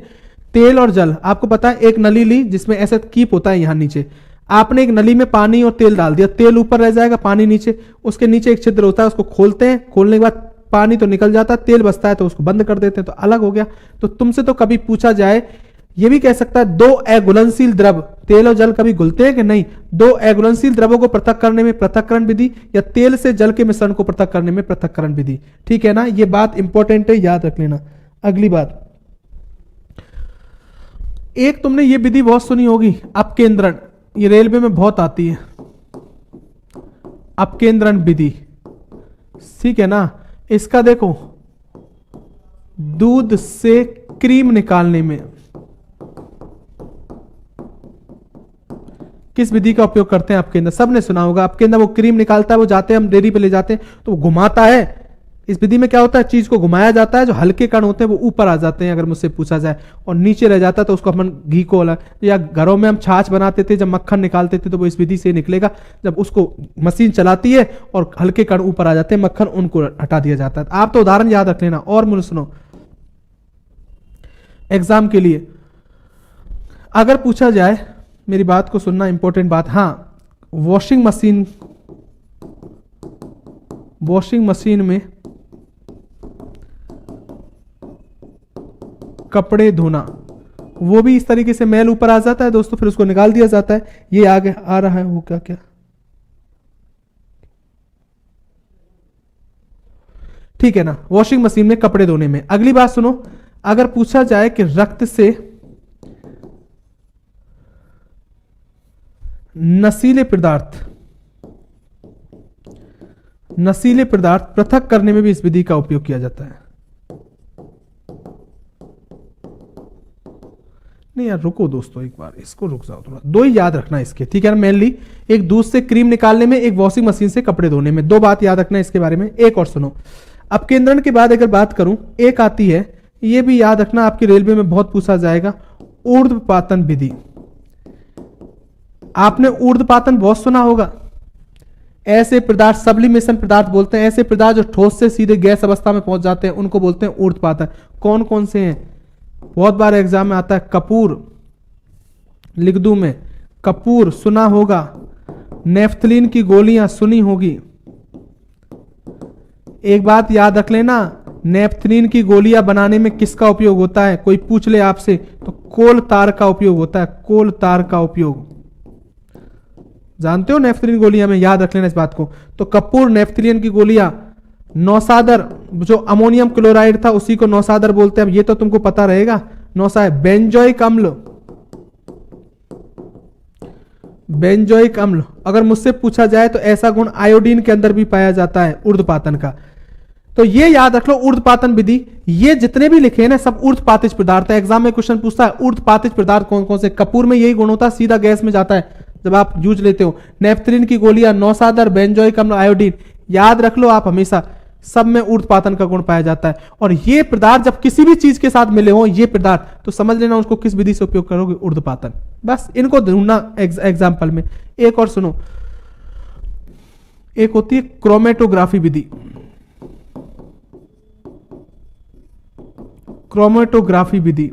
तेल और जल, आपको पता है एक नली ली जिसमें ऐसा कीप होता है यहां नीचे, आपने एक नली में पानी और तेल डाल दिया, तेल ऊपर रह जाएगा पानी नीचे, उसके नीचे एक छिद्र होता है, उसको खोलते हैं, खोलने के बाद पानी तो निकल जाता है, तेल बचता है तो उसको बंद कर देते हैं, तो अलग हो गया। तो तुमसे तो कभी पूछा जाए, ये भी कह सकता है दो अघुलनशील द्रव, तेल और जल कभी घुलते हैं कि नहीं, दो अघुलनशील द्रवों को पृथक करने में पृथक्करण विधि, या तेल से जल के मिश्रण को पृथक करने में पृथक्करण विधि। ठीक है ना, ये बात इंपॉर्टेंट है, याद रख लेना। अगली बात, एक तुमने ये विधि बहुत सुनी होगी, अपकेंद्रण, ये रेलवे में बहुत आती है, अपकेंद्रण विधि, ठीक है ना। इसका देखो, दूध से क्रीम निकालने में किस विधि का उपयोग करते हैं अपकेंद्र, सबने सुना होगा। अपकेंद्र वो क्रीम निकालता है, वो जाते हैं, हम डेयरी पे ले जाते हैं तो वो घुमाता है। इस विधि में क्या होता है, चीज को घुमाया जाता है, जो हल्के कण होते हैं वो ऊपर आ जाते हैं अगर मुझसे पूछा जाए, और नीचे रह जाता है तो उसको अपन घी को अलग, या घरों में हम छाछ बनाते थे जब मक्खन निकालते थे तो वो इस विधि से निकलेगा, जब उसको मशीन चलाती है और हल्के कण ऊपर आ जाते हैं, मक्खन उनको हटा दिया जाता है। आप तो उदाहरण याद रख लेना। और मुझे सुनो, एग्जाम के लिए अगर पूछा जाए, मेरी बात को सुनना, इंपॉर्टेंट बात, हाँ, वॉशिंग मशीन में कपड़े धोना, वो भी इस तरीके से मैल ऊपर आ जाता है दोस्तों, फिर उसको निकाल दिया जाता है। ये आगे आ रहा है वो क्या क्या, ठीक है ना, वॉशिंग मशीन में कपड़े धोने में। अगली बात सुनो, अगर पूछा जाए कि रक्त से नशीले पदार्थ पृथक करने में भी इस विधि का उपयोग किया जाता है। नहीं यार रुको दोस्तों, एक बार इसको रुक जाओ थोड़ा, दो ही याद रखना इसके, ठीक है ना। मेनली एक दूध से क्रीम निकालने में, एक वॉशिंग मशीन से कपड़े धोने में, दो बात याद रखना इसके बारे में। एक और सुनो, अपकेंद्रण के बाद अगर बात करूं, एक आती है, ये भी याद रखना, आपके रेलवे में बहुत पूछा जाएगा, ऊर्ध्वपातन विधि। आपने ऊर्ध्वपातन बहुत सुना होगा, ऐसे पदार्थ, सब्लिमेशन पदार्थ बोलते हैं, ऐसे पदार्थ जो ठोस से सीधे गैस अवस्था में पहुंच जाते हैं उनको बोलते हैं ऊर्ध्वपातन। कौन कौन से हैं, बहुत बार एग्जाम में आता है, कपूर, लिख दूं मैं, कपूर सुना होगा, नेफ्थलीन की गोलियां सुनी होगी। एक बात याद रख लेना, नेफ्थलीन की गोलियां बनाने में किसका उपयोग होता है, कोई पूछ ले आपसे तो कोल तार का उपयोग होता है, कोल तार का उपयोग। जानते हो नेफ्थलीन गोलियां में, याद रख लेना इस बात को। तो कपूर, नेफ्थलीन की गोलियां, नौसादर, जो अमोनियम क्लोराइड था उसी को नौसादर बोलते हैं, अब ये तो तुमको पता रहेगा, नौसादर, बेंजोइक अम्ल, बेंजोइक अम्ल, अगर मुझसे पूछा जाए तो ऐसा गुण आयोडीन के अंदर भी पाया जाता है ऊर्ध्वपातन का। तो ये याद रख लो, ऊर्ध्वपातन विधि, ये जितने भी लिखे हैं ना सब ऊर्ध्वपातिज पदार्थ है। एग्जाम में क्वेश्चन पूछता है ऊर्ध्वपातिज पदार्थ कौन कौन से, कपूर में यही गुण होता है, सीधा गैस में जाता है जब आप यूज लेते हो। नेफ्थलीन की गोलियां, नौसादर, बेंजोइक अम्ल, आयोडीन, याद रख लो आप हमेशा, सब में ऊर्ध्वपातन का गुण पाया जाता है। और ये पदार्थ जब किसी भी चीज के साथ मिले हो, ये पदार्थ, तो समझ लेना उसको किस विधि से उपयोग करोगे, ऊर्ध्वपातन। बस इनको ढूंढना एग्जाम्पल में। एक और सुनो, एक होती है क्रोमेटोग्राफी विधि, क्रोमेटोग्राफी विधि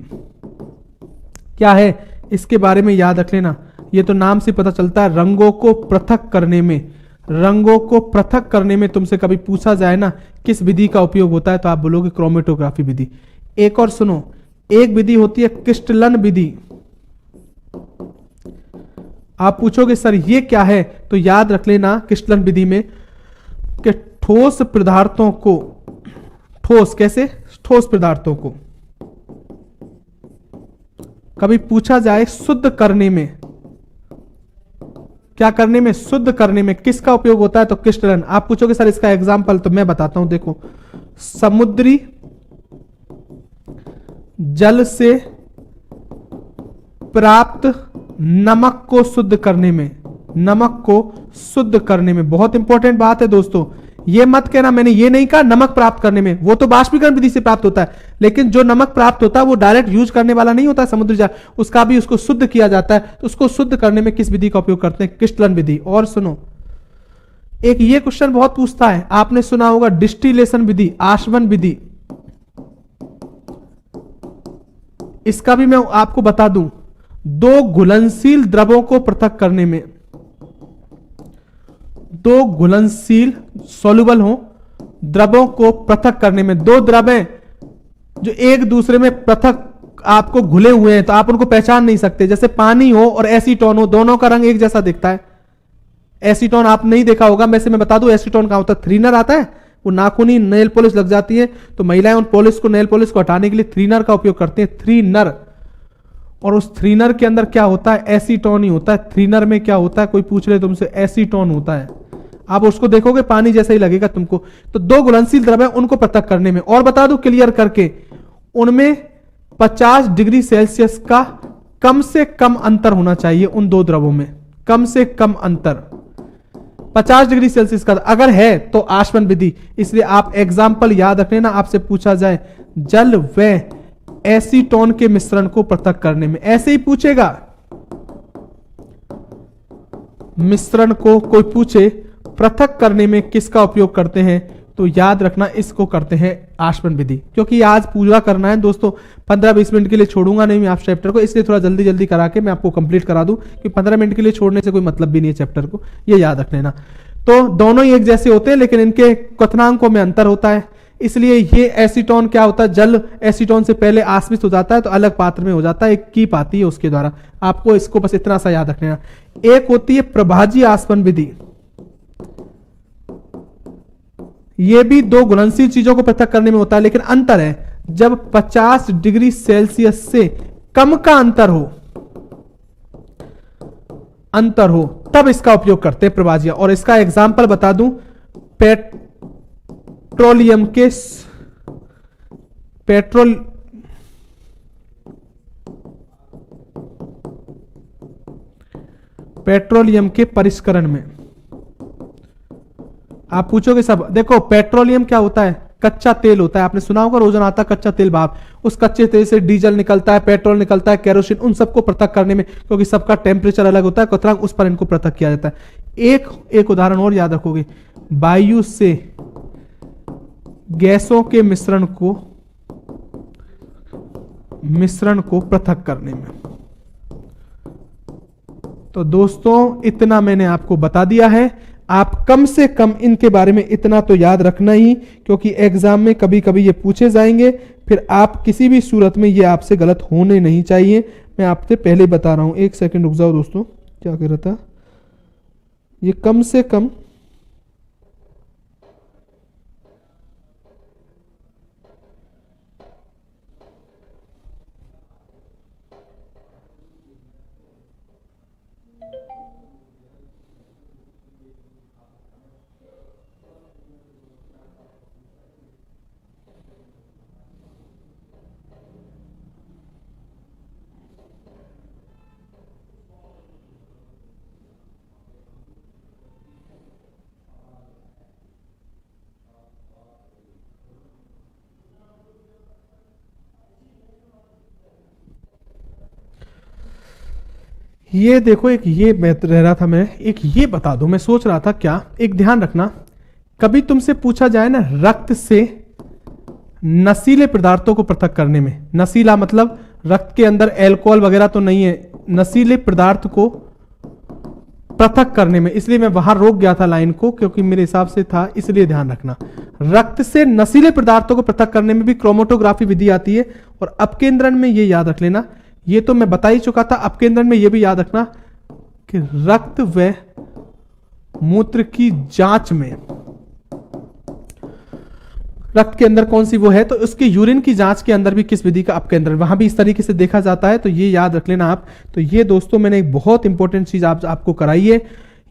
क्या है, इसके बारे में याद रख लेना। ये तो नाम से पता चलता है, रंगों को पृथक करने में, रंगों को पृथक करने में तुमसे कभी पूछा जाए ना किस विधि का उपयोग होता है तो आप बोलोगे क्रोमेटोग्राफी विधि। एक और सुनो, एक विधि होती है क्रिस्टलन विधि। आप पूछोगे सर ये क्या है, तो याद रख लेना क्रिस्टलन विधि में कि ठोस पदार्थों को, ठोस कैसे, ठोस पदार्थों को कभी पूछा जाए शुद्ध करने में, क्या करने में, शुद्ध करने में किसका उपयोग होता है, तो क्रिस्टलन। आप पूछोगे सर इसका एग्जाम्पल, तो मैं बताता हूं, देखो, समुद्री जल से प्राप्त नमक को शुद्ध करने में, नमक को शुद्ध करने में, बहुत इंपॉर्टेंट बात है दोस्तों। ये मत कहना मैंने ये नहीं कहा नमक प्राप्त करने में, वो तो बाष्पीकरण विधि से प्राप्त होता है, लेकिन जो नमक प्राप्त होता है वो डायरेक्ट यूज करने वाला नहीं होता समुद्री जल, उसका भी उसको शुद्ध किया जाता है। तो उसको शुद्ध करने में किस विधि का उपयोग करते हैं, क्रिस्टलन विधि। और सुनो, एक ये क्वेश्चन बहुत पूछता है, आपने सुना होगा डिस्टिलेशन विधि, आशवन विधि। इसका भी मैं आपको बता दूं, दो घुलनशील द्रवों को पृथक करने में, दो घुलनशील सॉल्युबल हो द्रवों को पृथक करने में, दो द्रव हैं जो एक दूसरे में पृथक आपको घुले हुए हैं तो आप उनको पहचान नहीं सकते, जैसे पानी हो और एसीटोन हो, दोनों का रंग एक जैसा दिखता है। एसीटोन आप नहीं देखा होगा, वैसे मैं बता दूं एसीटोन कहां होता है, थ्रीनर आता है, वो नाखूनी नेल पॉलिश लग जाती है तो महिलाएं उन पॉलिश को, नेल पॉलिश को हटाने के लिए थ्रीनर का उपयोग करते हैं, थ्रीनर। और उस थ्रीनर के अंदर क्या होता है, एसीटोन ही होता है। थ्रीनर में क्या होता है, कोई पूछ ले तुमसे, एसीटोन होता है। आप उसको देखोगे पानी जैसा ही लगेगा तुमको। तो दो घुलनशील द्रव है, उनको पृथक करने में, और बता दूं क्लियर करके, उनमें 50 डिग्री सेल्सियस का कम से कम अंतर होना चाहिए, उन दो द्रवों में कम से कम अंतर 50 डिग्री सेल्सियस का अगर है तो आशवन विधि। इसलिए आप एग्जाम्पल याद रखने ना, आपसे पूछा जाए जल व एसीटोन के मिश्रण को पृथक करने में, ऐसे ही पूछेगा। मिश्रण को कोई पूछे पृथक करने में किसका उपयोग करते हैं, तो याद रखना इसको करते हैं आशवन विधि। क्योंकि आज पूरा करना है दोस्तों, 15-20 मिनट के लिए छोड़ूंगा नहीं मैं आप चैप्टर को, इसलिए थोड़ा जल्दी जल्दी करा के मैं आपको कंप्लीट करा दूं कि 15 मिनट के लिए छोड़ने से कोई मतलब भी नहीं है चैप्टर को, ये याद रख लेना। तो दोनों ही एक जैसे होते हैं लेकिन इनके कथनांकों में अंतर होता है। इसलिए ये एसीटोन क्या होता है, जल एसीटोन से पहले आश्मित हो जाता है तो अलग पात्र में हो जाता है, एक कीप आती है उसके द्वारा। आपको इसको बस इतना सा याद रख लेना। एक होती है प्रभाजी आसवन विधि, यह भी दो घुलनशील चीजों को पृथक करने में होता है, लेकिन अंतर है जब 50 डिग्री सेल्सियस से कम का अंतर हो तब इसका उपयोग करते हैं प्रभाजिया। और इसका एग्जाम्पल बता दूं, पेट्रोलियम के परिष्करण में। आप पूछोगे सब, देखो पेट्रोलियम क्या होता है, कच्चा तेल होता है। आपने सुना होगा रोजाना आता कच्चा तेल भाप, उस कच्चे तेल से डीजल निकलता है, पेट्रोल निकलता है, केरोसिन, उन सबको पृथक करने में, क्योंकि सबका टेम्परेचर अलग होता है, कतरंग उस पर इनको पृथक किया जाता है। एक उदाहरण और याद रखोगे, वायु से गैसों के मिश्रण को पृथक करने में। तो दोस्तों इतना मैंने आपको बता दिया है, आप कम से कम इनके बारे में इतना तो याद रखना ही, क्योंकि एग्जाम में कभी कभी ये पूछे जाएंगे, फिर आप किसी भी सूरत में ये आपसे गलत होने नहीं चाहिए। मैं आपसे पहले बता रहा हूं, एक सेकंड रुक जाओ दोस्तों, क्या कह रहा था, ये कम से कम ये देखो, एक ये रह रहा था, मैं एक ये बता दूं, मैं सोच रहा था क्या, एक ध्यान रखना, कभी तुमसे पूछा जाए ना रक्त से नशीले पदार्थों को पृथक करने में, नशीला मतलब रक्त के अंदर अल्कोहल वगैरह तो नहीं है, नशीले पदार्थ को पृथक करने में, इसलिए मैं वहां रोक गया था लाइन को क्योंकि मेरे हिसाब से था, इसलिए ध्यान रखना। रक्त से नशीले पदार्थों को पृथक करने में भी क्रोमेटोग्राफी विधि आती है, और अपकेंद्रण में ये याद रख लेना, ये तो मैं बता ही चुका था, अपकेंद्रण में ये भी याद रखना कि रक्त व मूत्र की जांच में, रक्त के अंदर कौन सी वो है, तो उसके यूरिन की जांच के अंदर भी किस विधि का अपकेंद्रण, वहां भी इस तरीके से देखा जाता है, तो ये याद रख लेना आप। तो ये दोस्तों मैंने एक बहुत इंपॉर्टेंट चीज आपको कराई है,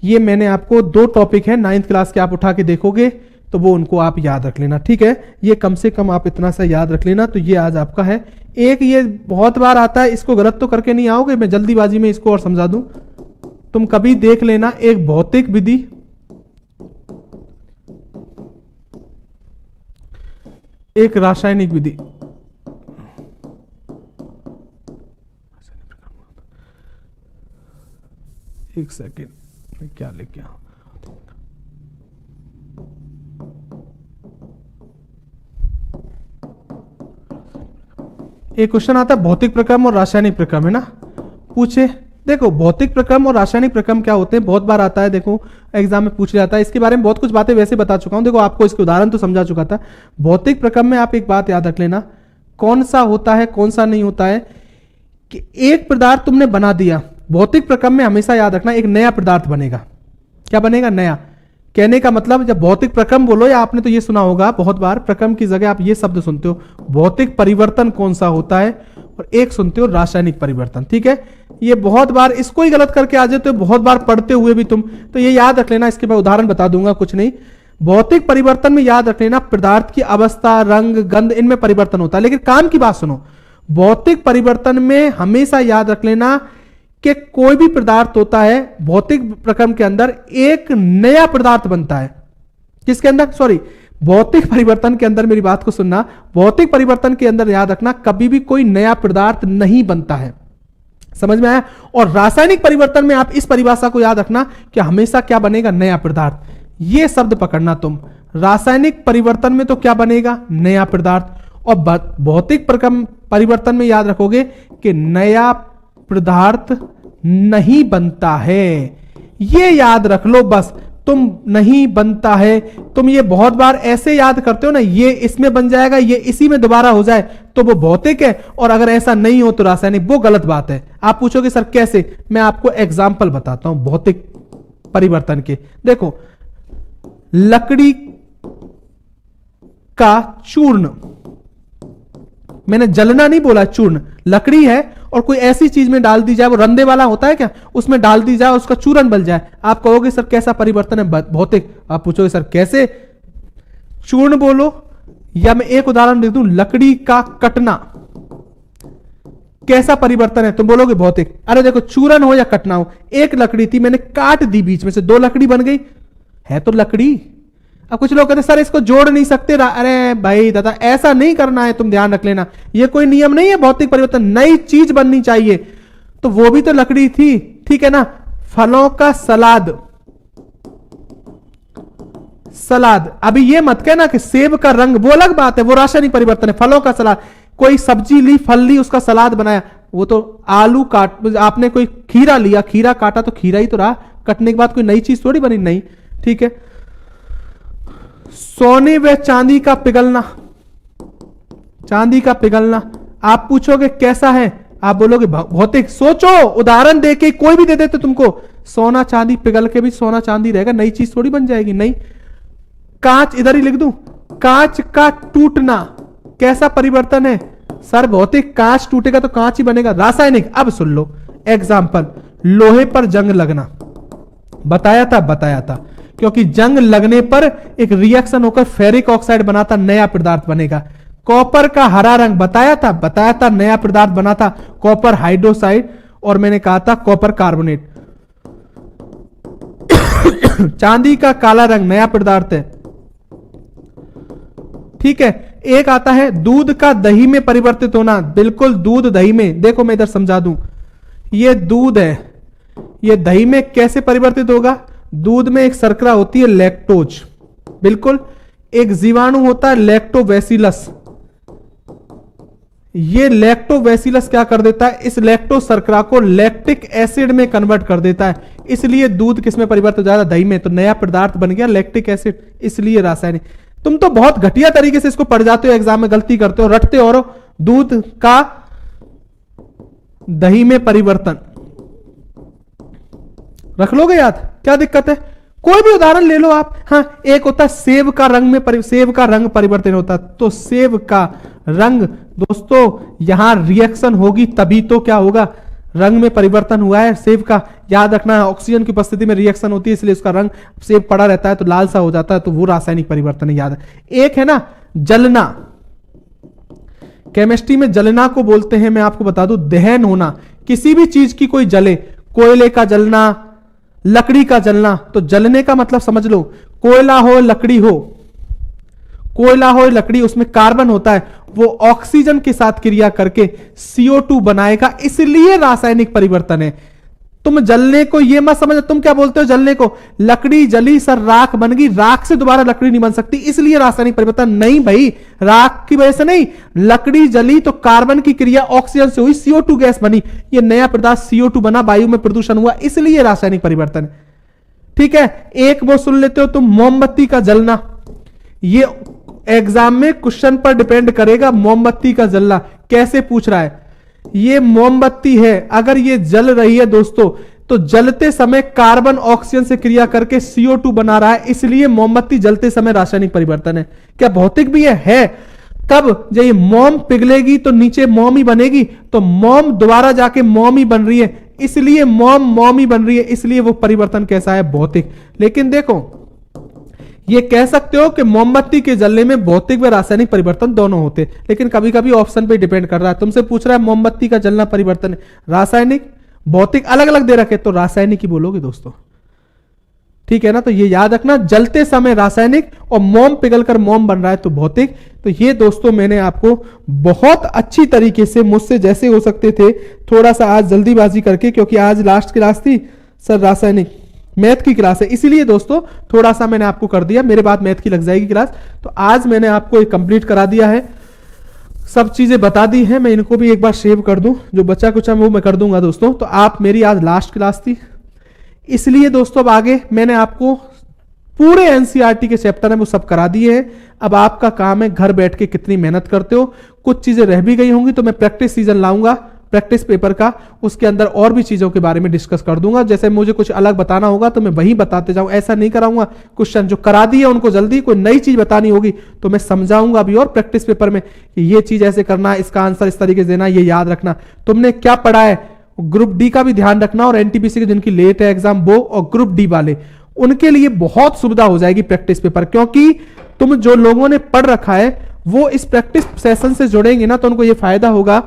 ये मैंने आपको 2 टॉपिक है 9th क्लास के, आप उठा के देखोगे तो वो उनको आप याद रख लेना, ठीक है, ये कम से कम आप इतना सा याद रख लेना। तो ये आज आपका है। एक ये बहुत बार आता है, इसको गलत तो करके नहीं आओगे, मैं जल्दीबाजी में इसको और समझा दूं, तुम कभी देख लेना, एक भौतिक विधि, एक रासायनिक विधि, एक सेकेंड मैं क्या लेके आऊं, एक क्वेश्चन आता है भौतिक प्रक्रम और रासायनिक प्रक्रम, है ना, पूछे। देखो भौतिक प्रक्रम और रासायनिक प्रक्रम क्या होते हैं, बहुत बार आता है, देखो एग्जाम में पूछ जाता है। इसके बारे में बहुत कुछ बातें वैसे बता चुका हूं, देखो आपको इसके उदाहरण तो समझा चुका था। भौतिक प्रक्रम में आप एक बात याद रख लेना, कौन सा होता है कौन सा नहीं होता है, कि एक पदार्थ तुमने बना दिया, भौतिक प्रक्रम में हमेशा याद रखना एक नया पदार्थ बनेगा। क्या बनेगा? नया। कहने का मतलब जब भौतिक प्रक्रम बोलो, या आपने तो ये सुना होगा बहुत बार, प्रक्रम की जगह आप ये शब्द सुनते हो, भौतिक परिवर्तन कौन सा होता है, और एक सुनते हो रासायनिक परिवर्तन। ठीक है, ये बहुत बार इसको ही गलत करके आ जाते हो, बहुत बार पढ़ते हुए भी तुम, तो ये याद रख लेना। इसके मैं उदाहरण बता दूंगा, कुछ नहीं। भौतिक परिवर्तन में याद रख लेना पदार्थ की अवस्था, रंग, गंध, इनमें परिवर्तन होता है। लेकिन काम की बात सुनो, भौतिक परिवर्तन में हमेशा याद रख लेना कि कोई भी पदार्थ होता है भौतिक प्रक्रम के अंदर एक नया पदार्थ बनता है। किसके अंदर? सॉरी, भौतिक परिवर्तन के अंदर, मेरी बात को सुनना, भौतिक परिवर्तन के अंदर याद रखना कभी भी कोई नया पदार्थ नहीं बनता है। समझ में आया? और रासायनिक परिवर्तन में आप इस परिभाषा को याद रखना कि हमेशा क्या बनेगा? नया पदार्थ। यह शब्द पकड़ना तुम, रासायनिक परिवर्तन में तो क्या बनेगा? नया पदार्थ। और भौतिक परिवर्तन में याद रखोगे कि नया पदार्थ नहीं बनता है। यह याद रख लो बस, तुम नहीं बनता है। तुम ये बहुत बार ऐसे याद करते हो ना, ये इसमें बन जाएगा, ये इसी में दोबारा हो जाए तो वो भौतिक है, और अगर ऐसा नहीं हो तो रासायनिक। वो गलत बात है। आप पूछोगे सर कैसे? मैं आपको एग्जाम्पल बताता हूं भौतिक परिवर्तन के। देखो, लकड़ी का चूर्ण, मैंने जलना नहीं बोला, चूर्ण लकड़ी है और कोई ऐसी चीज में डाल दी जाए, वो रंधे वाला होता है क्या, उसमें डाल दी जाए, उसका चूर्ण बन जाए। आप कहोगे सर कैसा परिवर्तन है? भौतिक। आप पूछोगे सर कैसे? चूर्ण बोलो, या मैं एक उदाहरण दे दूं, लकड़ी का कटना कैसा परिवर्तन है? तुम बोलोगे भौतिक। अरे देखो, चूर्ण हो या कटना हो, एक लकड़ी थी, मैंने काट दी, बीच में से दो लकड़ी बन गई, है तो लकड़ी। अब कुछ लोग कहते सर इसको जोड़ नहीं सकते। अरे भाई दादा, ऐसा नहीं करना है, तुम ध्यान रख लेना, ये कोई नियम नहीं है भौतिक परिवर्तन। नई चीज बननी चाहिए, तो वो भी तो लकड़ी थी, ठीक है ना। फलों का सलाद, सलाद, अभी ये मत कहना कि सेब का रंग, वो अलग बात है, वो रासायनिक परिवर्तन है। फलों का सलाद, कोई सब्जी ली, फल ली, उसका सलाद बनाया, वो तो आलू काट, आपने कोई खीरा लिया, खीरा काटा तो खीरा ही तो रहा, कटने के बाद कोई नई चीज थोड़ी बनी। नहीं, ठीक है। सोने व चांदी का पिघलना, चांदी का पिघलना, आप पूछोगे कैसा है? आप बोलोगे भौतिक। सोचो, उदाहरण देके कोई भी दे देते तुमको, सोना चांदी पिघल के भी सोना चांदी रहेगा, नई चीज थोड़ी बन जाएगी। नहीं। कांच, इधर ही लिख दूं, कांच का टूटना कैसा परिवर्तन है? सर भौतिक, कांच टूटेगा तो कांच ही बनेगा। रासायनिक। अब सुन लो एग्जाम्पल, लोहे पर जंग लगना, बताया था, क्योंकि जंग लगने पर एक रिएक्शन होकर फेरिक ऑक्साइड बनाता, नया पदार्थ बनेगा। कॉपर का हरा रंग, बताया था, नया पदार्थ बना था, कॉपर हाइड्रोक्साइड, और मैंने कहा था कॉपर कार्बोनेट। चांदी का काला रंग, नया पदार्थ है, ठीक है। एक आता है दूध का दही में परिवर्तित होना, बिल्कुल दूध दही में। देखो मैं इधर समझा दूं, ये दूध है, ये दही में कैसे परिवर्तित होगा? दूध में एक शर्करा होती है लैक्टोज, बिल्कुल, एक जीवाणु होता है लैक्टोबैसिलस। ये लैक्टोबैसिलस क्या कर देता है? इस लैक्टो शर्करा को लैक्टिक एसिड में कन्वर्ट कर देता है, इसलिए दूध किसमें परिवर्तित हो जाता है? दही में। तो नया पदार्थ बन गया लैक्टिक एसिड, इसलिए रासायनिक। तुम तो बहुत घटिया तरीके से इसको पढ़ जाते हो, एग्जाम में गलती करते हो, रटते हो। दूध का दही में परिवर्तन रख लोगे याद, क्या दिक्कत है? कोई भी उदाहरण ले लो आप। हाँ, एक होता है सेब का रंग में सेब का रंग परिवर्तन होता है, तो सेब का रंग, दोस्तों यहां रिएक्शन होगी तभी तो क्या होगा? रंग में परिवर्तन हुआ है सेब का। याद रखना है, ऑक्सीजन की उपस्थिति में रिएक्शन होती है, इसलिए उसका रंग, सेब पड़ा रहता है तो लाल सा हो जाता है, तो वो रासायनिक परिवर्तन है। याद है। एक है ना जलना, केमिस्ट्री में जलना को बोलते हैं, मैं आपको बता दूं, दहन होना। किसी भी चीज की कोई जले, कोयले का जलना, लकड़ी का जलना। तो जलने का मतलब समझ लो, कोयला हो लकड़ी हो, कोयला हो लकड़ी, उसमें कार्बन होता है, वो ऑक्सीजन के साथ क्रिया करके CO2 बनाएगा, इसलिए रासायनिक परिवर्तन है। तुम जलने को ये मत समझ, तुम क्या बोलते हो जलने को, लकड़ी जली सर राख बन गई, राख से दोबारा लकड़ी नहीं बन सकती, इसलिए रासायनिक परिवर्तन। नहीं भाई, राख की वजह से नहीं, लकड़ी जली तो कार्बन की क्रिया ऑक्सीजन से हुई, CO2 गैस बनी, ये नया पदार्थ CO2 बना, वायु में प्रदूषण हुआ, इसलिए रासायनिक परिवर्तन। ठीक है, एक वो सुन लेते हो तुम, मोमबत्ती का जलना, ये एग्जाम में क्वेश्चन पर डिपेंड करेगा। मोमबत्ती का जलना कैसे पूछ रहा है, ये मोमबत्ती है, अगर ये जल रही है दोस्तों तो जलते समय कार्बन ऑक्सीजन से क्रिया करके CO2 बना रहा है, इसलिए मोमबत्ती जलते समय रासायनिक परिवर्तन है। क्या भौतिक भी है? कब? जब ये मोम पिघलेगी तो नीचे मोम ही बनेगी, तो मोम दोबारा जाके मोम ही बन रही है, इसलिए मोम ही बन रही है, इसलिए वो परिवर्तन कैसा है? भौतिक। लेकिन देखो, ये कह सकते हो कि मोमबत्ती के जलने में भौतिक व रासायनिक परिवर्तन दोनों होते, लेकिन कभी कभी ऑप्शन पे डिपेंड कर रहा है। तुमसे पूछ रहा है मोमबत्ती का जलना परिवर्तन है, रासायनिक भौतिक अलग अलग दे रखे, तो रासायनिक ही बोलोगे दोस्तों। ठीक है ना, तो ये याद रखना, जलते समय रासायनिक और मोम पिघलकर मोम बन रहा है तो भौतिक। तो ये दोस्तों मैंने आपको बहुत अच्छी तरीके से, मुझसे जैसे हो सकते थे, थोड़ा सा आज जल्दीबाजी करके, क्योंकि आज लास्ट क्लास थी सर, रासायनिक मैथ की क्लास है, इसीलिए दोस्तों थोड़ा सा मैंने आपको कर दिया, मेरे बाद मैथ की लग जाएगी क्लास, तो आज मैंने आपको एक कंप्लीट करा दिया है, सब चीजें बता दी हैं। मैं इनको भी एक बार सेव कर दूं, जो बचा कुछ है वो मैं कर दूंगा दोस्तों। तो आप, मेरी आज लास्ट क्लास थी, इसलिए दोस्तों अब आगे मैंने आपको पूरे एनसीईआरटी के चैप्टर में वो सब करा दिए हैं। अब आपका काम है घर बैठ के कितनी मेहनत करते हो। कुछ चीजें रह भी गई होंगी तो मैं प्रैक्टिस सीजन लाऊंगा, प्रैक्टिस पेपर का, उसके अंदर और भी चीजों के बारे में डिस्कस कर दूंगा। जैसे मुझे कुछ अलग बताना होगा तो मैं वही बताते जाऊं, ऐसा नहीं कराऊंगा क्वेश्चन जो करा दिए उनको जल्दी, कोई नई चीज बतानी होगी तो मैं समझाऊंगा अभी और प्रैक्टिस पेपर में कि ये चीज ऐसे करना, इसका आंसर इस तरीके से देना, ये याद रखना। तुमने क्या पढ़ा है, ग्रुप डी का भी ध्यान रखना, और एनटीपीसी के जिनकी लेट है एग्जाम वो, और ग्रुप डी वाले, उनके लिए बहुत सुविधा हो जाएगी प्रैक्टिस पेपर, क्योंकि तुम जो लोगों ने पढ़ रखा है वो इस प्रैक्टिस सेशन से जुड़ेंगे ना, तो उनको ये फायदा होगा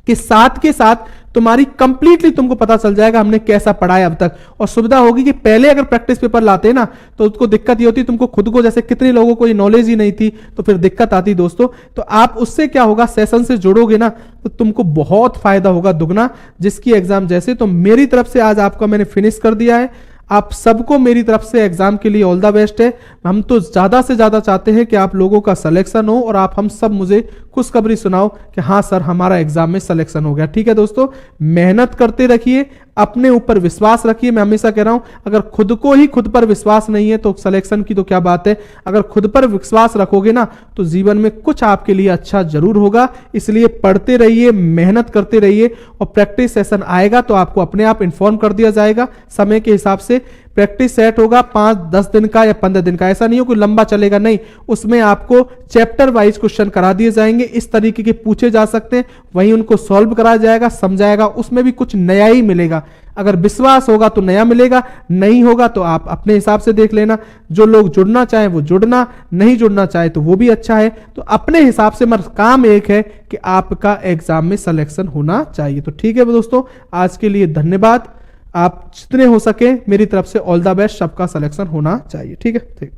कि साथ के साथ तुम्हारी कंप्लीटली तुमको पता चल जाएगा हमने कैसा पढ़ा है अब तक, और सुविधा होगी कि पहले अगर प्रैक्टिस पेपर लाते ना तो उसको दिक्कत ये होती, तुमको खुद को, जैसे कितने लोगों को ये नॉलेज ही नहीं थी तो फिर दिक्कत आती दोस्तों। तो आप उससे क्या होगा, सेशन से जुड़ोगे ना तो तुमको बहुत फायदा होगा दुगना, जिसकी एग्जाम जैसे। तो मेरी तरफ से आज आपका मैंने फिनिश कर दिया है। आप सबको मेरी तरफ से एग्जाम के लिए ऑल द बेस्ट है। हम तो ज्यादा से ज्यादा चाहते हैं कि आप लोगों का सिलेक्शन हो, और आप हम सब मुझे खुशखबरी सुनाओ कि हाँ सर हमारा एग्जाम में सिलेक्शन हो गया। ठीक है दोस्तों, मेहनत करते रखिए, अपने ऊपर विश्वास रखिए। मैं हमेशा कह रहा हूं, अगर खुद को ही खुद पर विश्वास नहीं है तो सिलेक्शन की तो क्या बात है। अगर खुद पर विश्वास रखोगे ना तो जीवन में कुछ आपके लिए अच्छा जरूर होगा। इसलिए पढ़ते रहिए, मेहनत करते रहिए, और प्रैक्टिस सेशन आएगा तो आपको अपने आप इन्फॉर्म कर दिया जाएगा समय के हिसाब से। प्रैक्टिस सेट होगा 5-10 दिन का या 15 दिन का, ऐसा नहीं हो कोई लंबा चलेगा, नहीं। उसमें आपको चैप्टर वाइज क्वेश्चन करा दिए जाएंगे, इस तरीके के पूछे जा सकते हैं, वहीं उनको सॉल्व कराया जाएगा, समझाएगा, उसमें भी कुछ नया ही मिलेगा। अगर विश्वास होगा तो नया मिलेगा, नहीं होगा तो आप अपने हिसाब से देख लेना। जो लोग जुड़ना चाहे वो जुड़ना, नहीं जुड़ना चाहे तो वो भी अच्छा है। तो अपने हिसाब से मगर काम एक है कि आपका एग्जाम में सिलेक्शन होना चाहिए। तो ठीक है दोस्तों, आज के लिए धन्यवाद। आप जितने हो सके मेरी तरफ से ऑल द बेस्ट, सबका सिलेक्शन होना चाहिए। ठीक है, ठीक।